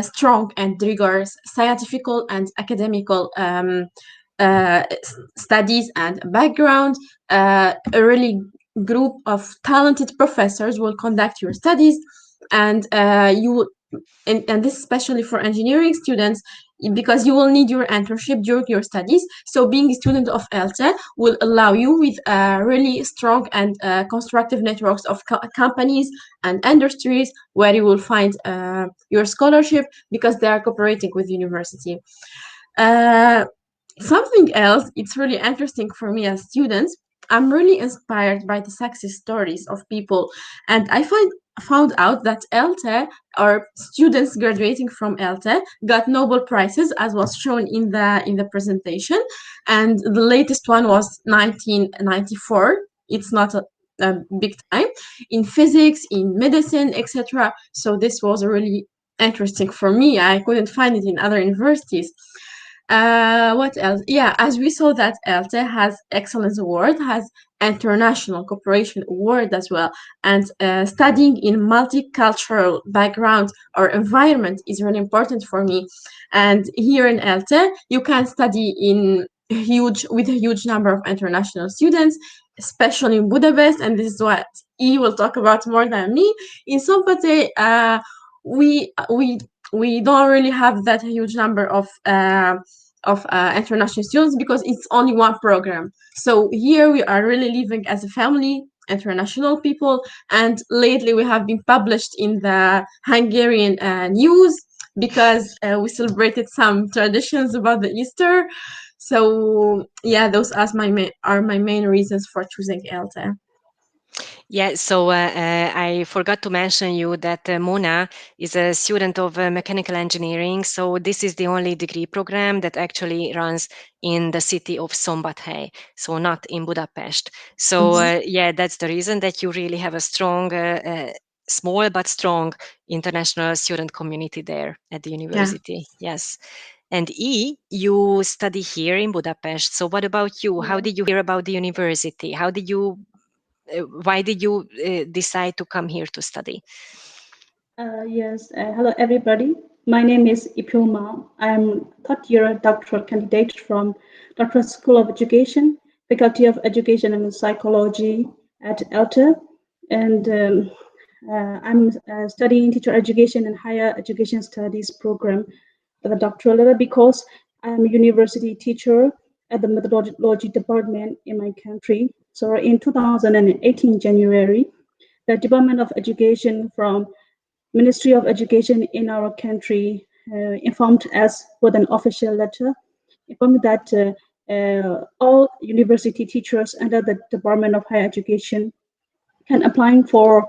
strong and rigorous scientific and academical studies and background. A really group of talented professors will conduct your studies, and you will, and this especially for engineering students, because you will need your internship during your studies. So being a student of ELTE will allow you with really strong and constructive networks of companies and industries where you will find your scholarship, because they are cooperating with university. Something else, it's really interesting for me as students. I'm really inspired by the success stories of people, and I found out that ELTE, or students graduating from ELTE, got Nobel prizes, as was shown in the presentation, and the latest one was 1994. It's not a big time, in physics, in medicine, etc. So this was really interesting for me. I couldn't find it in other universities. What else? Yeah, as we saw that ELTE has Excellence Award, has International Cooperation Award as well, and studying in multicultural background or environment is really important for me. And here in ELTE, you can study with a huge number of international students, especially in Budapest, and this is what E will talk about more than me. In Szombate, we don't really have that huge number of international students, because it's only one program. So here we are really living as a family, international people, and lately we have been published in the Hungarian news, because we celebrated some traditions about the Easter. So yeah, those are my main reasons for choosing ELTE. Yeah, so I forgot to mention you that Mona is a student of mechanical engineering. So this is the only degree program that actually runs in the city of Szombathely, so not in Budapest. So yeah, that's the reason that you really have a strong, small but strong international student community there at the university. Yeah. Yes. And E, you study here in Budapest. So what about you? How did you hear about the university? How did you why did you decide to come here to study? Yes, hello everybody. My name is Ipilma. I'm third year doctoral candidate from Doctoral School of Education, Faculty of Education and Psychology at ELTE. And I'm studying teacher education and higher education studies program at the doctoral level, because I'm a university teacher at the methodology department in my country. So in 2018 January, the Department of Education from Ministry of Education in our country informed us with an official letter, informed that all university teachers under the Department of Higher Education can apply for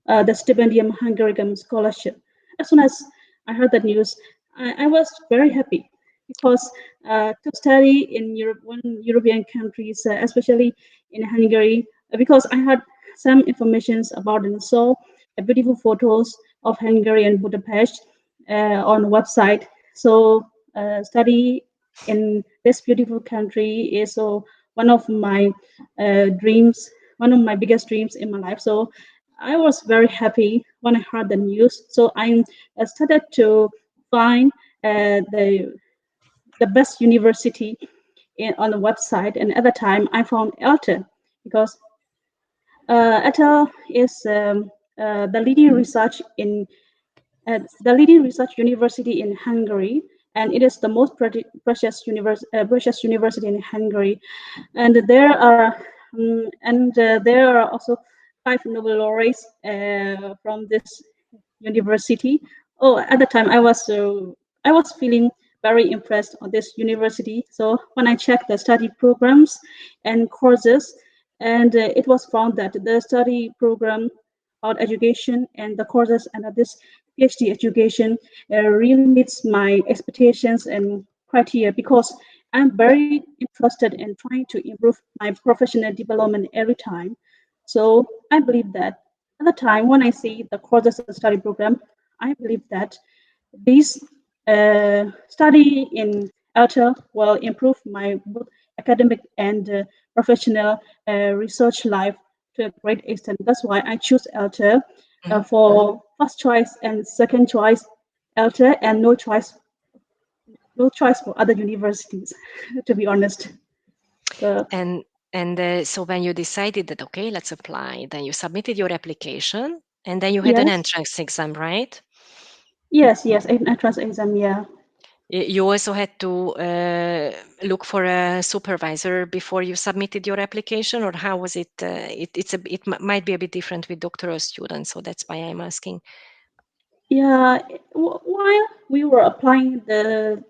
the Stipendium Hungarian scholarship. As soon as I heard that news, I was very happy, because to study in European countries, especially in Hungary, because I had some informations about it and saw beautiful photos of Hungary and Budapest on the website. So study in this beautiful country is one of my dreams, one of my biggest dreams in my life. So I was very happy when I heard the news. So I started to find the best university on the website. And at the time, I found ELTE, because ELTE is the leading research university in Hungary, and it is the most precious university in Hungary. And there are also 5 Nobel laureates from this university. Oh, at the time I was feeling very impressed on this university. So when I checked the study programs and courses, and it was found that the study program about education and the courses and this PhD education really meets my expectations and criteria, because I'm very interested in trying to improve my professional development every time. So I believe that at the time when I see the courses and study program, I believe that these study in ELTE will improve my both academic and professional research life to a great extent. That's why I choose ELTE for first choice and second choice ELTE, and no choice for other universities, to be honest. So, So when you decided that, okay, let's apply, then you submitted your application and then you had an yes, entrance exam, right? yes, an entrance exam, yeah. You also had to look for a supervisor before you submitted your application, or how was it? Might be a bit different with doctoral students, so that's why I'm asking. Yeah, while we were applying the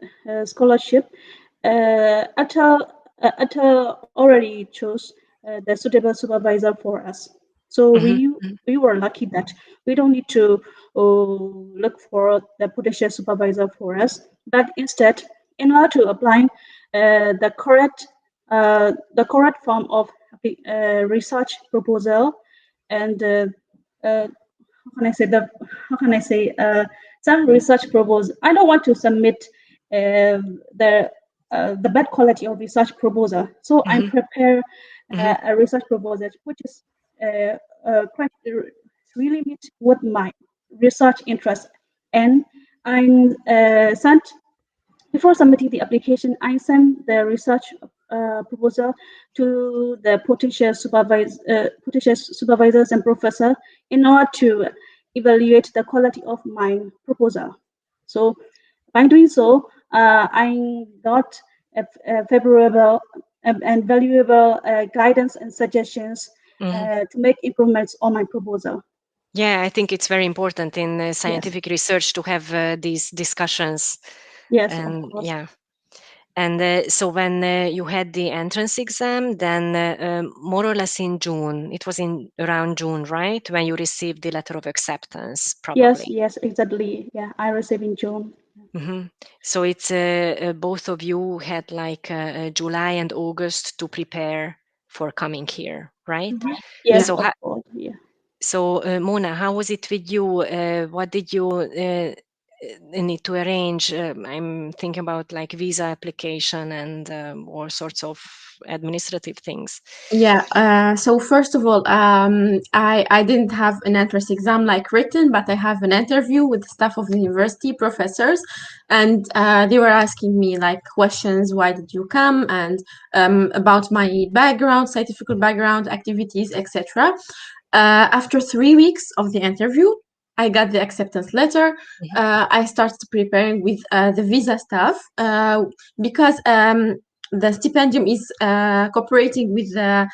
scholarship, Atta already chose the suitable supervisor for us. So we were lucky that we don't need to look for the potential supervisor for us, but instead, in order to apply the correct form of research proposal and how can I say some research proposal. I don't want to submit the bad quality of research proposal, so I prepare a research proposal which is quite really meet with my research interest, and I sent before submitting the application, I sent the research proposal to the potential supervisors and professor in order to evaluate the quality of my proposal. So by doing so, I got a favorable and valuable guidance and suggestions to make improvements on my proposal. Yeah, I think it's very important in scientific research to have these discussions. Yes, of And course. yeah. And so when you had the entrance exam, then more or less in June, it was in around June, right? When you received the letter of acceptance, probably. Yes, exactly. Yeah, I received in June. So it's both of you had like July and August to prepare for coming here, right? Yes, So, of course. Yeah. so Mona, how was it with you? What did you need to arrange? I'm thinking about like visa application and all sorts of administrative things. Yeah, so first of all, I didn't have an entrance exam like written, but I have an interview with the staff of the university, professors, and they were asking me like questions, why did you come, and about my background, scientific background, activities, etc. After 3 weeks of the interview, I got the acceptance letter. I started preparing with the visa staff because the stipendium is cooperating with the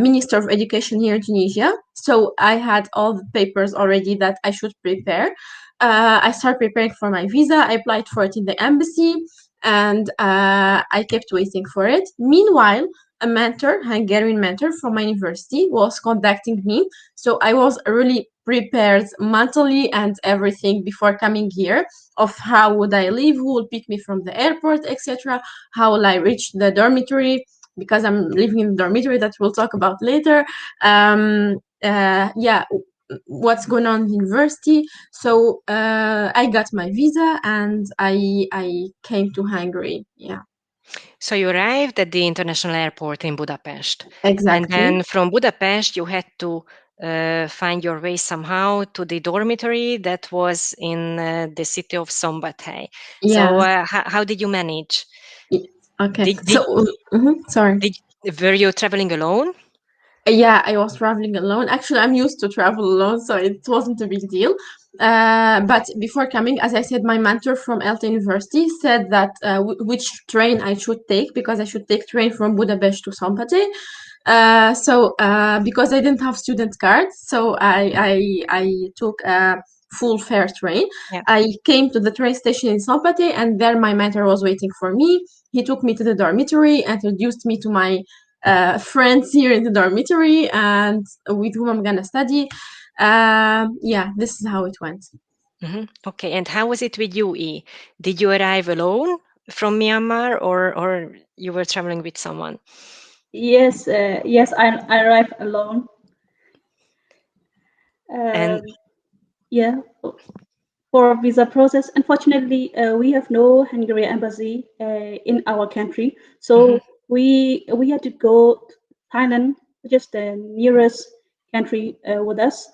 Minister of Education here in Tunisia. So I had all the papers already that I should prepare. I started preparing for my visa. I applied for it in the embassy, and I kept waiting for it. Meanwhile, a mentor, Hungarian mentor from my university, was contacting me. So I was really prepared mentally and everything before coming here of how would I leave, who will pick me from the airport, etc. How will I reach the dormitory, because I'm living in the dormitory that we'll talk about later. Yeah, what's going on in university. So I got my visa and I came to Hungary. Yeah. So you arrived at the international airport in Budapest. Exactly. And then from Budapest, you had to find your way somehow to the dormitory that was in the city of Szombathely. Yeah. So how did you manage? Okay. Sorry. Were you traveling alone? Yeah, I was traveling alone. Actually, I'm used to travel alone, so it wasn't a big deal. But before coming, as I said, my mentor from ELTE University said that which train I should take, because I should take train from Budapest to Szombathely. So because I didn't have student cards, so I took a full fare train. Yeah. I came to the train station in Szombathely, and there my mentor was waiting for me. He took me to the dormitory, introduced me to my friends here in the dormitory and with whom I'm gonna study. Yeah, this is how it went. Okay, and how was it with you, E? Did you arrive alone from Myanmar, or you were traveling with someone? Yes, I arrived alone. And Yeah. for visa process. Unfortunately, we have no Hungarian embassy in our country, so we had to go to Thailand, which is the nearest country with us,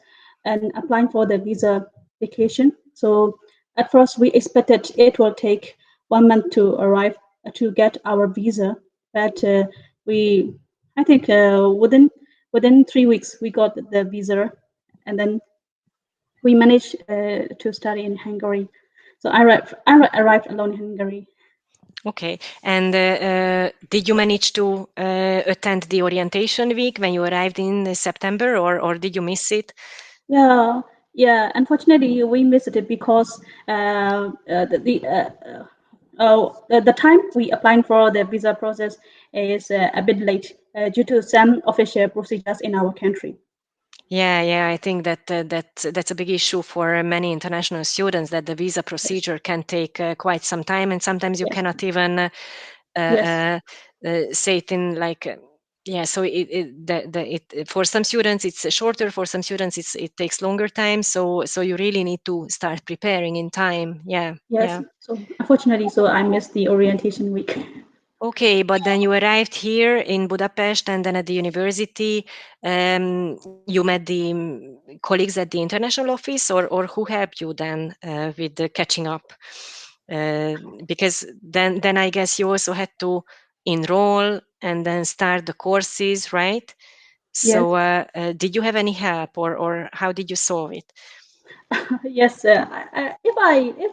and applying for the visa application. So at first we expected it will take 1 month to arrive to get our visa, but I think within 3 weeks we got the visa, and then we managed to study in Hungary. So I arrived alone in Hungary. Okay. And did you manage to attend the orientation week when you arrived in September, or did you miss it? Yeah, yeah. Unfortunately, we missed it because the time we applied for the visa process is a bit late due to some official procedures in our country. Yeah, I think that that's a big issue for many international students, that the visa Yes, procedure can take quite some time, and sometimes you yes, cannot even yes, say it in like yeah. So it for some students it's shorter, for some students it takes longer time. So you really need to start preparing in time. Yeah, yes. yeah. So unfortunately, so I missed the orientation week. Okay, but then you arrived here in Budapest, and then at the university, you met the colleagues at the international office, or who helped you then with the catching up? Because then I guess you also had to enroll and then start the courses, right? Yes. So did you have any help, or how did you solve it? Yes, if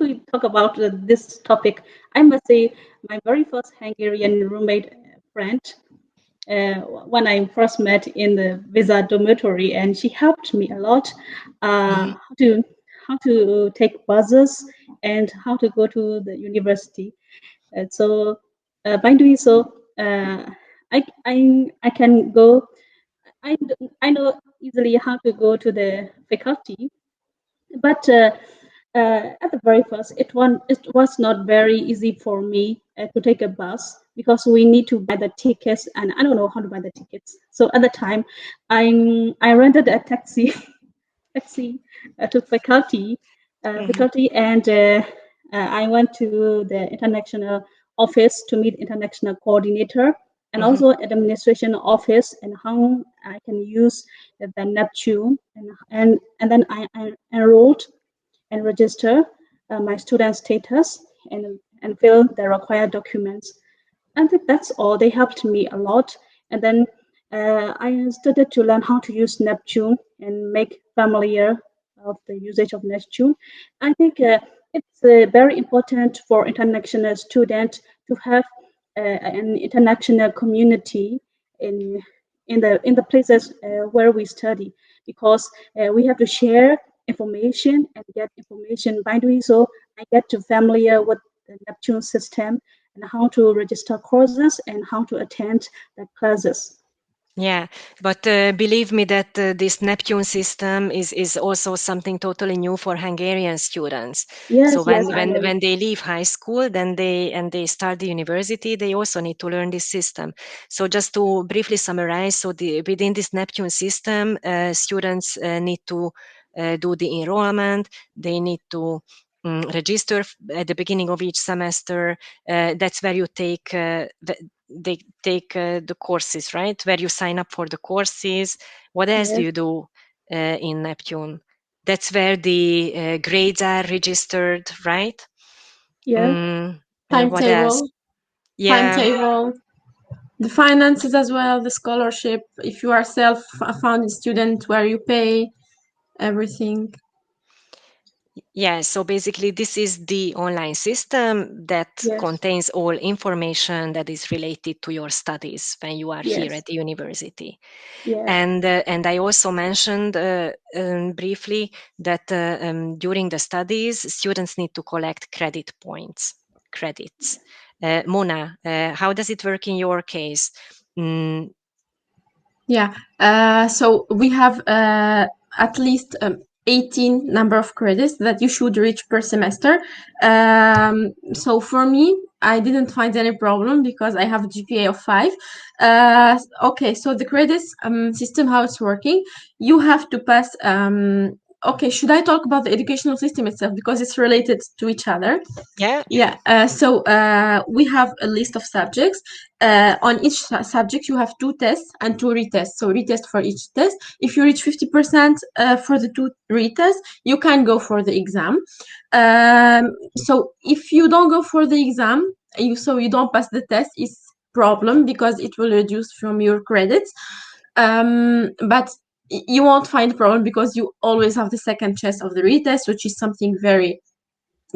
we talk about this topic, I must say my very first Hungarian roommate friend when I first met in the visa dormitory, and she helped me a lot Mhm. how to take buses and how to go to the university. So by doing so, I can go. I know easily how to go to the faculty, but at the very first, it was not very easy for me to take a bus because we need to buy the tickets, and I don't know how to buy the tickets. So at the time, I rented a taxi to Mhm. faculty, and I went to the international office to meet international coordinator and Mhm. also administration office, and how I can use the Neptune, and then I enrolled and register my student status, and fill the required documents. I think that's all. They helped me a lot. And then I started to learn how to use Neptune and make familiar of the usage of Neptune. I think it's very important for international students to have an international community in in the places where we study, because we have to share information and get information. By doing so, I get to familiar with the Neptune system and how to register courses and how to attend the classes. Yeah, but believe me that this Neptune system is also something totally new for Hungarian students. So Yes, when yes, I when know it. when they leave high school, then they start the university, they also need to learn this system. So just to briefly summarize, so within this Neptune system, students need to do the enrollment. They need to register at the beginning of each semester. That's where you take they take the courses, right? Where you sign up for the courses. What else do Yes, you do in Neptune? That's where the grades are registered, right? yes, What else? Timetable, Yeah, timetable, the finances as well, the scholarship, if you are self-funded student, where you pay everything. yeah. So basically, this is the online system that yes, contains all information that is related to your studies when you are here yes, at the university. yes, And I also mentioned briefly that during the studies, students need to collect credit points, credits. Mona, how does it work in your case? Mm, Yeah. So we have at least 18 number of credits that you should reach per semester. So for me, I didn't find any problem because I have a GPA of 5. Okay, so the credits system, how it's working, you have to pass okay, should I talk about the educational system itself because it's related to each other? Yeah. Yeah. So we have a list of subjects. On each subject, you have 2 tests and 2 retests. So retest for each test. If you reach 50% for the 2 retests, you can go for the exam. So if you don't go for the exam, you don't pass the test, it's problem because it will reduce from your credits. But you won't find a problem because you always have the second chance of the retest, which is something very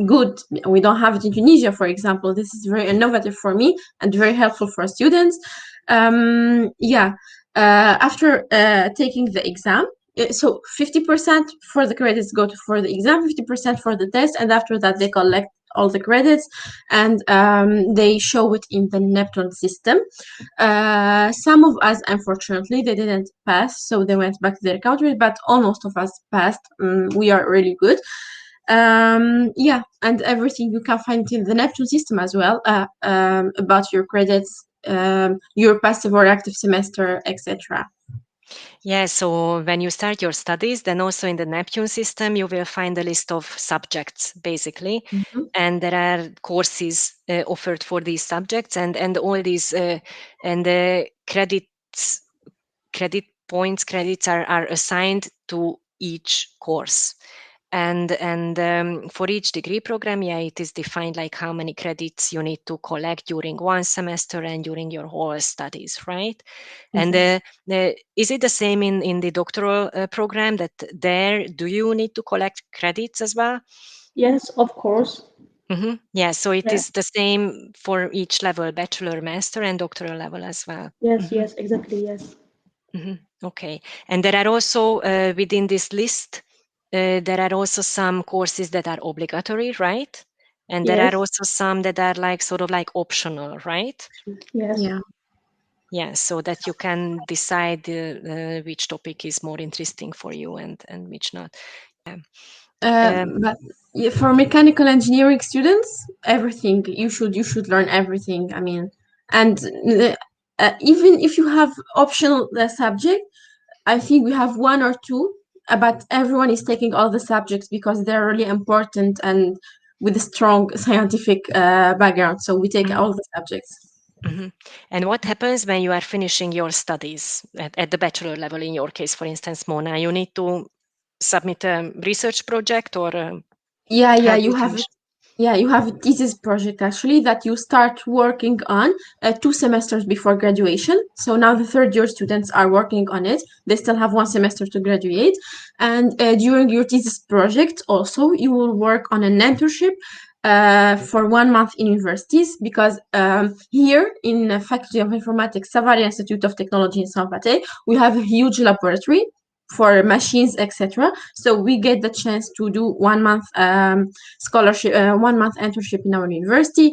good. We don't have it in Tunisia, for example. This is very innovative for me and very helpful for students. After taking the exam, so 50% for the credits go for the exam, 50% for the test, and after that they collect all the credits and they show it in the Neptune system. Some of us, unfortunately, they didn't pass, so they went back to their country, but almost of us passed. We are really good. And everything you can find in the Neptune system as well, about your credits, your passive or active semester, etc. Yeah, so when you start your studies, then also in the Neptune system, you will find a list of subjects, basically. Mm-hmm. And there are courses offered for these subjects, and all these and the credit points are assigned to each course. And for each degree program, it is defined like how many credits you need to collect during one semester and during your whole studies, right? And is it the same in the doctoral program, that there do you need to collect credits as well? Yes, of course. Mm-hmm. Yeah, so it is the same for each level, bachelor, master, and doctoral level as well. Yes, Mm-hmm. yes, exactly, yes. Mm-hmm. Okay, and there are also within this list, there are also some courses that are obligatory, right? And there are also some that are like sort of like optional, right? Yes. Yeah. So that you can decide which topic is more interesting for you and which not. But for mechanical engineering students, everything you should learn everything. I mean, and even if you have optional subject, I think we have 1 or 2, but everyone is taking all the subjects because they're really important and with a strong scientific background. So we take all the subjects. Mm-hmm. And what happens when you are finishing your studies at the bachelor level, in your case, for instance, Mona? You need to submit a research project, or you have a thesis project actually that you start working on 2 semesters before graduation. So now the 3rd year students are working on it. They still have 1 semester to graduate, and during your thesis project also you will work on an internship for 1 month in universities, because here in the Faculty of Informatics, Savaria Institute of Technology in Saint-Pathé, we have a huge laboratory for machines, etc. So we get the chance to do 1 month scholarship, 1 month internship in our university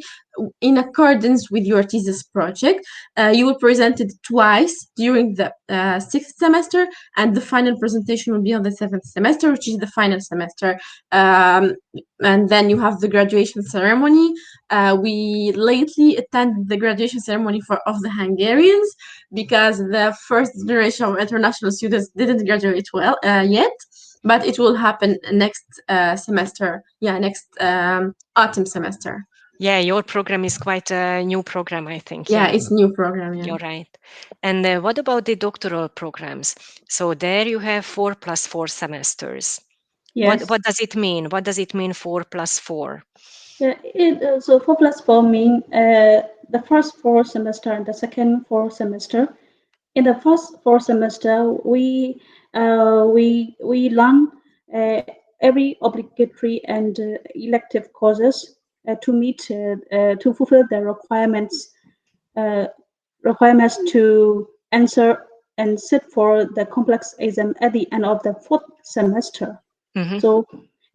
in accordance with your thesis project. You will present it twice during the 6th semester, and the final presentation will be on the 7th semester, which is the final semester. And then you have the graduation ceremony. We lately attended the graduation ceremony of the Hungarians, because the first generation of international students didn't graduate well yet, but it will happen next semester. Next autumn semester. Yeah, your program is quite a new program, I think. Yeah, it's a new program. Yeah. You're right. And what about the doctoral programs? So there you have 4 + 4 semesters. Yes. What does it mean? What does it mean 4 + 4? Yeah, so 4 + 4 mean the first 4 semester and the second 4 semester. In the first 4 semester, we learn every obligatory and elective courses to meet to fulfill the requirements to answer and sit for the complex exam at the end of the 4th semester. Mm-hmm. So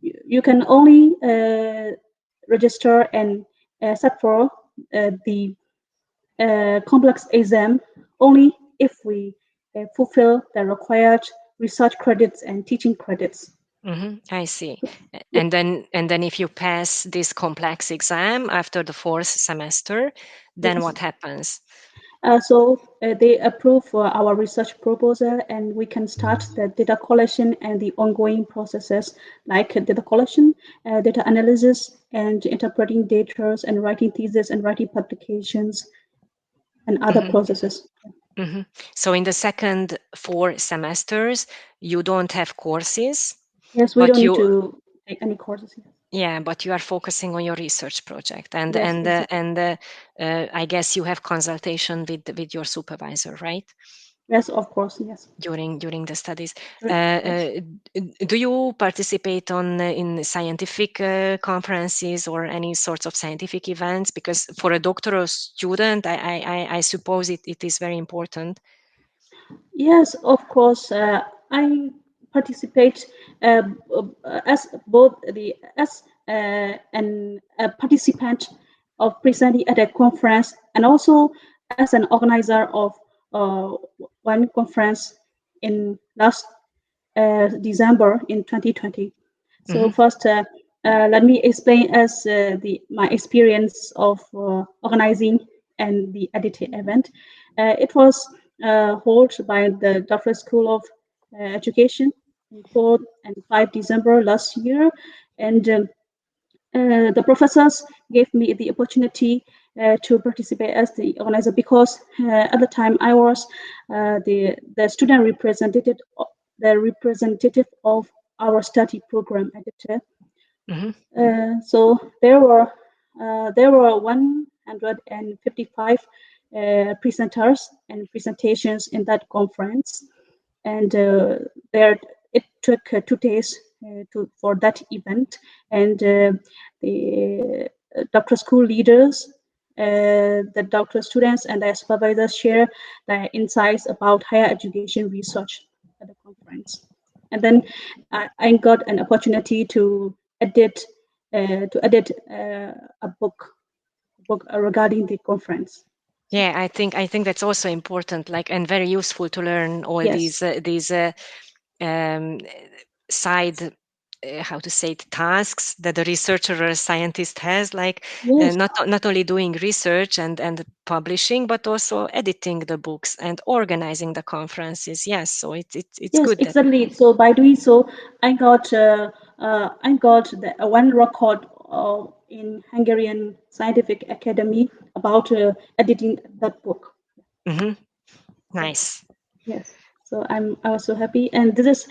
you can only register and set for the complex exam only if we fulfill the required research credits and teaching credits. Mm-hmm. I see. And then if you pass this complex exam after the 4th semester, then what happens? So they approve our research proposal, and we can start the data collection and the ongoing processes like data collection, data analysis, and interpreting data, and writing thesis and writing publications, and other processes. So in the second 4 semesters, you don't have courses. Yes, we don't need to take any courses. Yeah, but you are focusing on your research project, and Yes, I guess you have consultation with your supervisor, right? Yes, of course, yes. During the studies, Yes. do you participate in scientific conferences or any sorts of scientific events? Because for a doctoral student, I suppose it is very important. Yes, of course. I participate as both as an a participant of presenting at a conference, and also as an organizer of one conference in last December in 2020. So first, let me explain as my experience of organizing and the editing event. It was held by the Doctoral School of Education in 4 and 5 December last year, and the professors gave me the opportunity to participate as the organizer, because at the time I was the student representative, of our study program editor. So there were 155 presenters and presentations in that conference, and there it took 2 days for that event, and the doctoral school leaders, the doctoral students, and their supervisors share their insights about higher education research at the conference. And then I got an opportunity to edit a book regarding the conference. Yeah, I think that's also important, like, and very useful to learn all Yes. these side, how to say it, tasks that a researcher or a scientist has, like Yes. not only doing research and publishing, but also editing the books and organizing the conferences. Yes, so it's Yes, good that. exactly. So by doing so, I got the one record in Hungarian Scientific Academy about editing that book. Nice. Yes. So I was so happy, and this is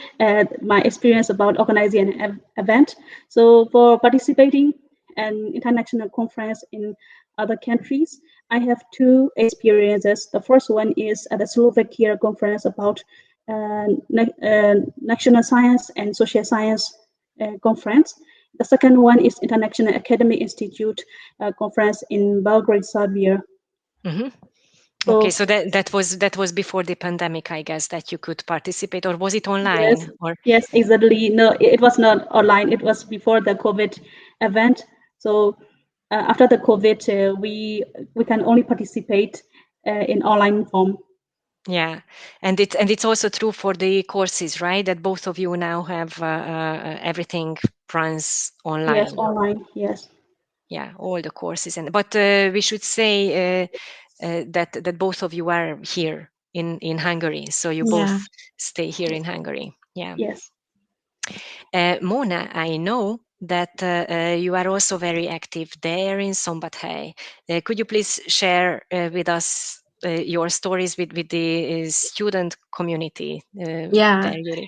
my experience about organizing an event. So for participating an international conference in other countries, I have 2 experiences. The first one is at the Slovakia conference about national science and social science conference. The second one is International Academy Institute conference in Belgrade, Serbia. So, okay, so that was before the pandemic, I guess, that you could participate, or was it online? yes, Or yes, exactly. No, it was not online. It was before the COVID event. So after the COVID, we can only participate in online form. yeah, and it's also true for the courses, right? That both of you now have everything runs online. Yes, online. Yes. Yeah, all the courses, but we should say that both of you are here in Hungary, so you both stay here in Hungary. Yeah. Yes. Mona, I know that you are also very active there in Szombathely. Could you please share with us your stories with the student community there, Yuri?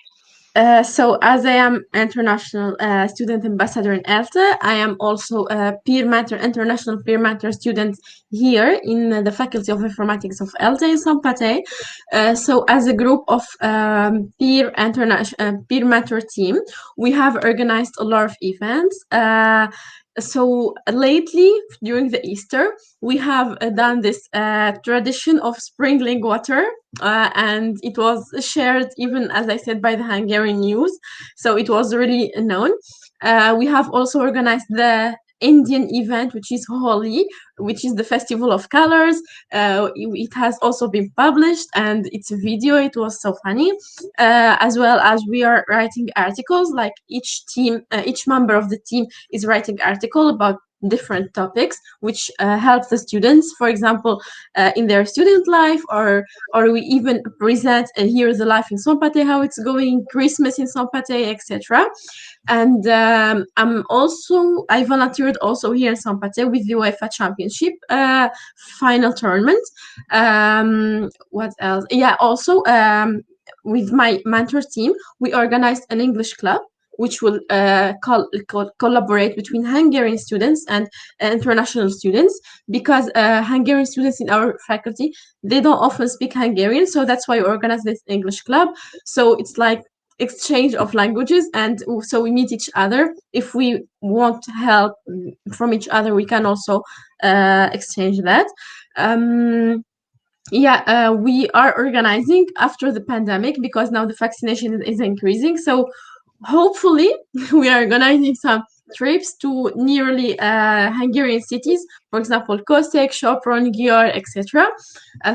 So as I am international student ambassador in ELTE, I am also a international peer mentor student here in the Faculty of Informatics of ELTE in Szombathely. So as a group of peer mentor team, we have organized a lot of events. So lately, during the Easter, we have done this tradition of sprinkling water, and it was shared, even as I said, by the Hungarian news. So it was really known. We have also organized the Indian event, which is Holi, which is the festival of colors. It has also been published, and it's a video. It was so funny. As well as we are writing articles, like each member of the team is writing article about different topics, which help the students, for example, in their student life, or we even present here the life in Saint-Pathé, how it's going, Christmas in Saint-Pathé, etc. And I volunteered also here in Saint-Pathé with the UEFA Championship final tournament. What else? Yeah, also with my mentor team, we organized an English club which will collaborate between Hungarian students and international students, because Hungarian students in our faculty, they don't often speak Hungarian, so that's why we organize this English club. So it's like exchange of languages, and so we meet each other. If we want help from each other, we can also exchange that. We are organizing after the pandemic, because now the vaccination is increasing. So hopefully we are organizing some trips to nearly Hungarian cities, for example, Kosek, Sopron, Győr, etc.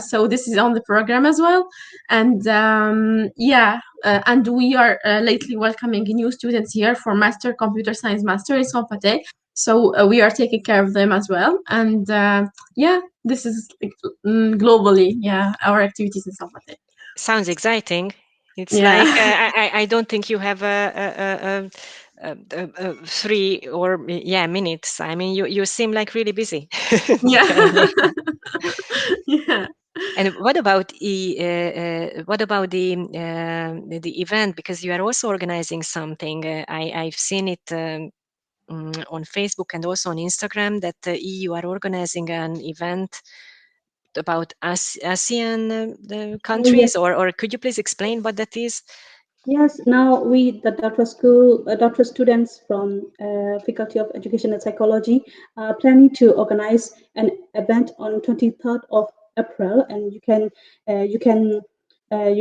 So this is on the program as well. And and we are lately welcoming new students here for Master Computer Science Master in Saint-Pathé. So we are taking care of them as well. And this is globally, our activities in Saint-Pathé. Sounds exciting. It's like I don't think you have a 3 or minutes. I mean, you seem like really busy. Yeah. And what about the event? Because you are also organizing something. I've seen it on Facebook and also on Instagram that you are organizing an event about ASEAN countries, Yes. or could you please explain what that is? Yes, now the doctoral students from Faculty of Education and Psychology are planning to organize an event on 23rd of April, and you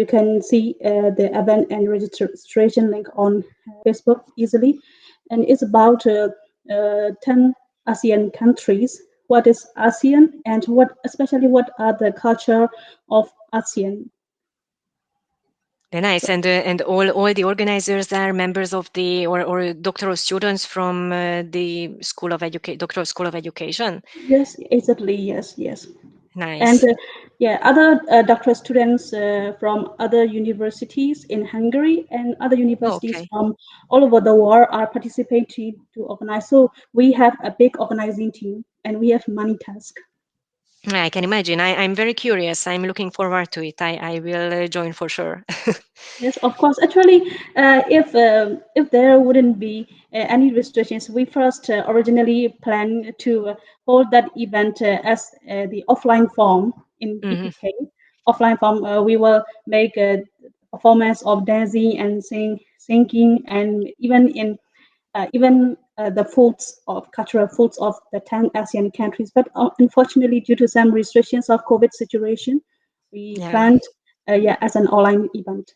can see the event and registration link on Facebook easily, and it's about 10 ASEAN countries. What is ASEAN, and what are the culture of ASEAN? Nice, and all the organizers are members of the or doctoral students from the doctoral school of education. Yes, exactly. Yes. Nice. And other doctoral students from other universities in Hungary and other universities Okay. from all over the world are participating to organize. So we have a big organizing team, and we have many tasks. I can imagine. I'm very curious. I'm looking forward to it. I will join for sure. Yes, of course. Actually, if there wouldn't be any restrictions, we first originally planned to hold that event as the offline form in Mhm. PPK. Offline form, we will make a performance of dancing and singing, and even the foods of cultural foods of the 10 ASEAN countries. But unfortunately, due to some restrictions of COVID situation, we Yeah. planned as an online event.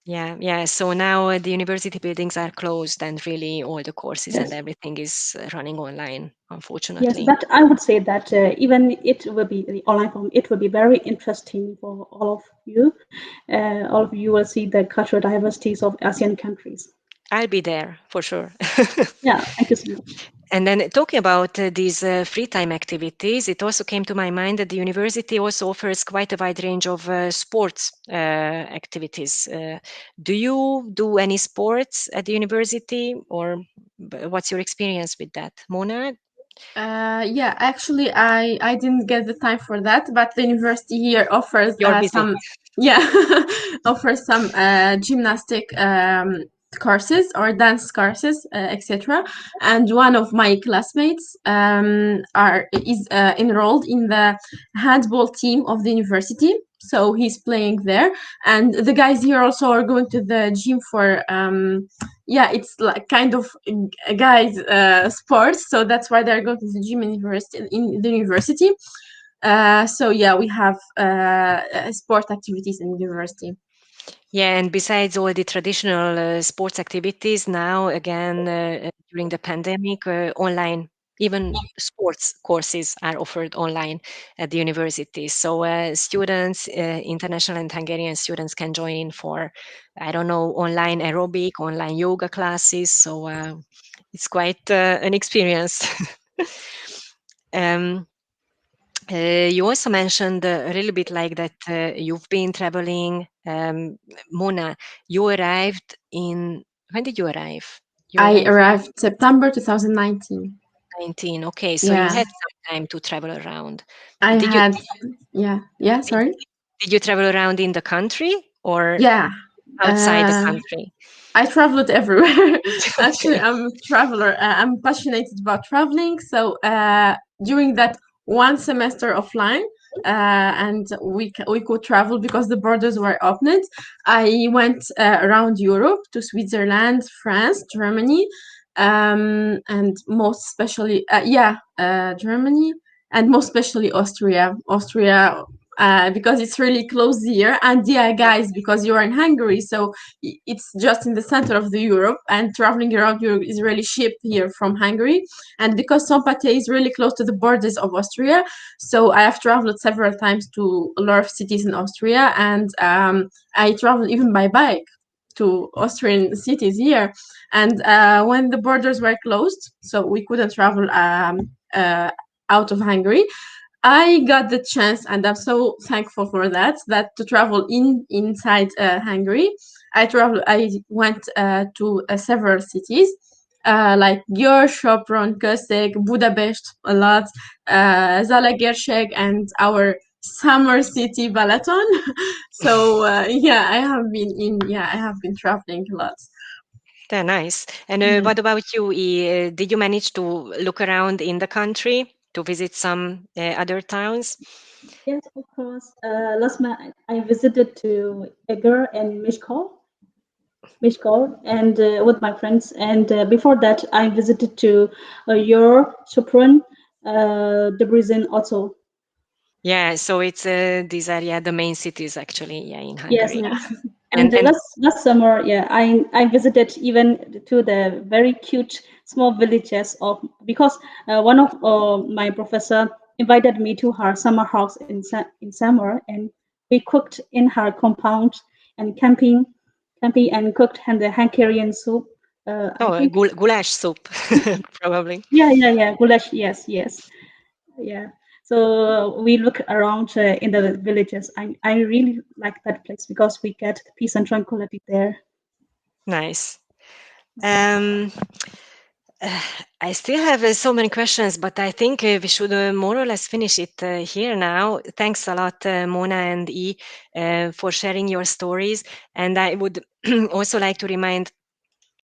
Yeah. So now the university buildings are closed, and really all the courses and Yes. everything is running online, Yes, unfortunately. but I would say that even it will be the online form, it will be very interesting for all of you. All of you will see the cultural diversities of ASEAN countries. I'll be there for sure. Yeah, thank you so much. And then talking about these free time activities, it also came to my mind that the university also offers quite a wide range of sports activities. Do you do any sports at the university, or what's your experience with that, Mona? Actually, I didn't get the time for that, but the university here offers You're busy. some offers some gymnastic courses or dance courses, etc. And one of my classmates is enrolled in the handball team of the university, so he's playing there. And the guys here also are going to the gym for it's like kind of guys sports, so that's why they're going to the gym in the university. We have sport activities in the university. Yeah, and besides all the traditional sports activities, now again during the pandemic, online, even sports courses are offered online at the university. So students, international and Hungarian students, can join in for, I don't know, online aerobic, online yoga classes. So it's quite an experience. You also mentioned a little bit like that you've been traveling. Mona, you arrived in, when did you arrive? You I arrived arrived September 2019. 19. Okay, so you Yeah, had some time to travel around. I Did you had, yeah, did, sorry. did you travel around in the country or Yeah, outside the uh, country? I traveled everywhere. Actually, Okay. I'm a traveler. I'm passionate about traveling. So during that one semester offline, and we could travel because the borders were opened. I went around Europe to Switzerland, France, Germany, and most especially, Germany, and most especially Austria. Austria. Because it's really close here, and yeah, guys, because you are in Hungary, so it's just in the center of the Europe, and traveling around Europe is really cheap here from Hungary. And because Sompate is really close to the borders of Austria, so I have traveled several times to a lot of cities in Austria, and I traveled even by bike to Austrian cities here. And when the borders were closed, so we couldn't travel out of Hungary, I got the chance, and I'm so thankful for that. That to travel inside Hungary, I went to several cities, like Győr, Sopron, Kőszeg, Budapest, a lot, Zalaegerszeg, and our summer city Balaton. So yeah, I have been traveling a lot. Nice. And Yeah. what about you, E? Did you manage to look around in the country to visit some other towns? Yes, of course. Last month I visited to Eger and Mishkol, and with my friends. And before that, I visited to Yor, Sopron, Debrecen also. Yeah, so it's these are the main cities actually, in Yes. Hungary. Yeah. And And last summer, yeah, I visited even to the very cute small villages of, because one of my professor invited me to her summer house in summer, and we cooked in her compound and camping and cooked and the Hungarian soup. I oh, think, goulash soup, probably. yeah, goulash, yes, yeah. So we look around in the villages. I really like that place because we get peace and tranquility there. Nice. Um, I still have so many questions, but I think we should more or less finish it here now. Thanks a lot, Mona and E, for sharing your stories. And I would also like to remind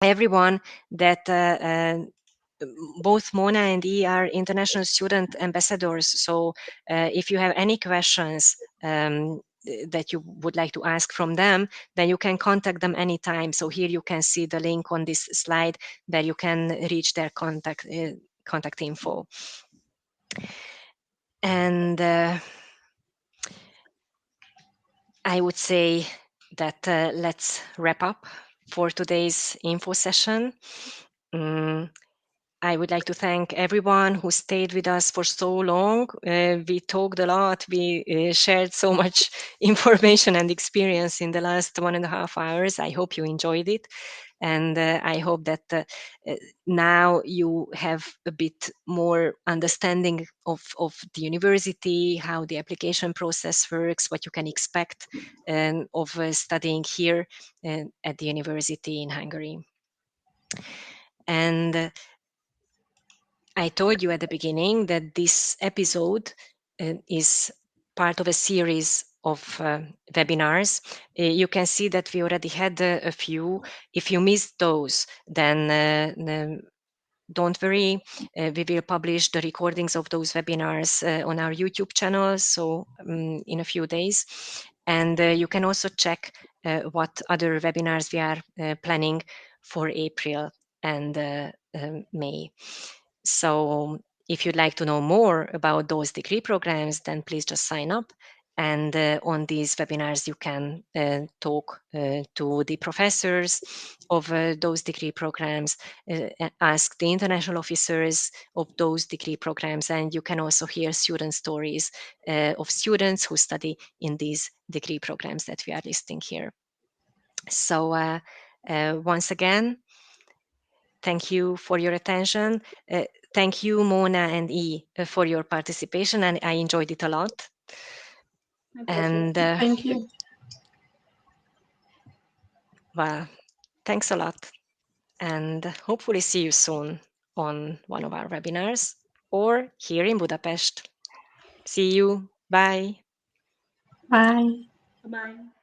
everyone that both Mona and E are international student ambassadors. So if you have any questions that you would like to ask from them, then you can contact them anytime. So here you can see the link on this slide where you can reach their contact info. And I would say that let's wrap up for today's info session. I would like to thank everyone who stayed with us for so long. We talked a lot. We shared so much information and experience in the last 1.5 hours. I hope you enjoyed it. And I hope that now you have a bit more understanding of the university, how the application process works, what you can expect of studying here at the university in Hungary. And I told you at the beginning that this episode is part of a series of webinars. You can see that we already had a few. If you missed those, then don't worry. We will publish the recordings of those webinars on our YouTube channel, so in a few days. And you can also check what other webinars we are planning for April and May. So if you'd like to know more about those degree programs, then please just sign up. And on these webinars, you can talk to the professors of those degree programs, ask the international officers of those degree programs, and you can also hear student stories of students who study in these degree programs that we are listing here. So once again, thank you for your attention. Thank you, Mona and E, for your participation, and I enjoyed it a lot. And thank you. well, thanks a lot, and hopefully see you soon on one of our webinars or here in Budapest. See you. Bye. Bye. Bye.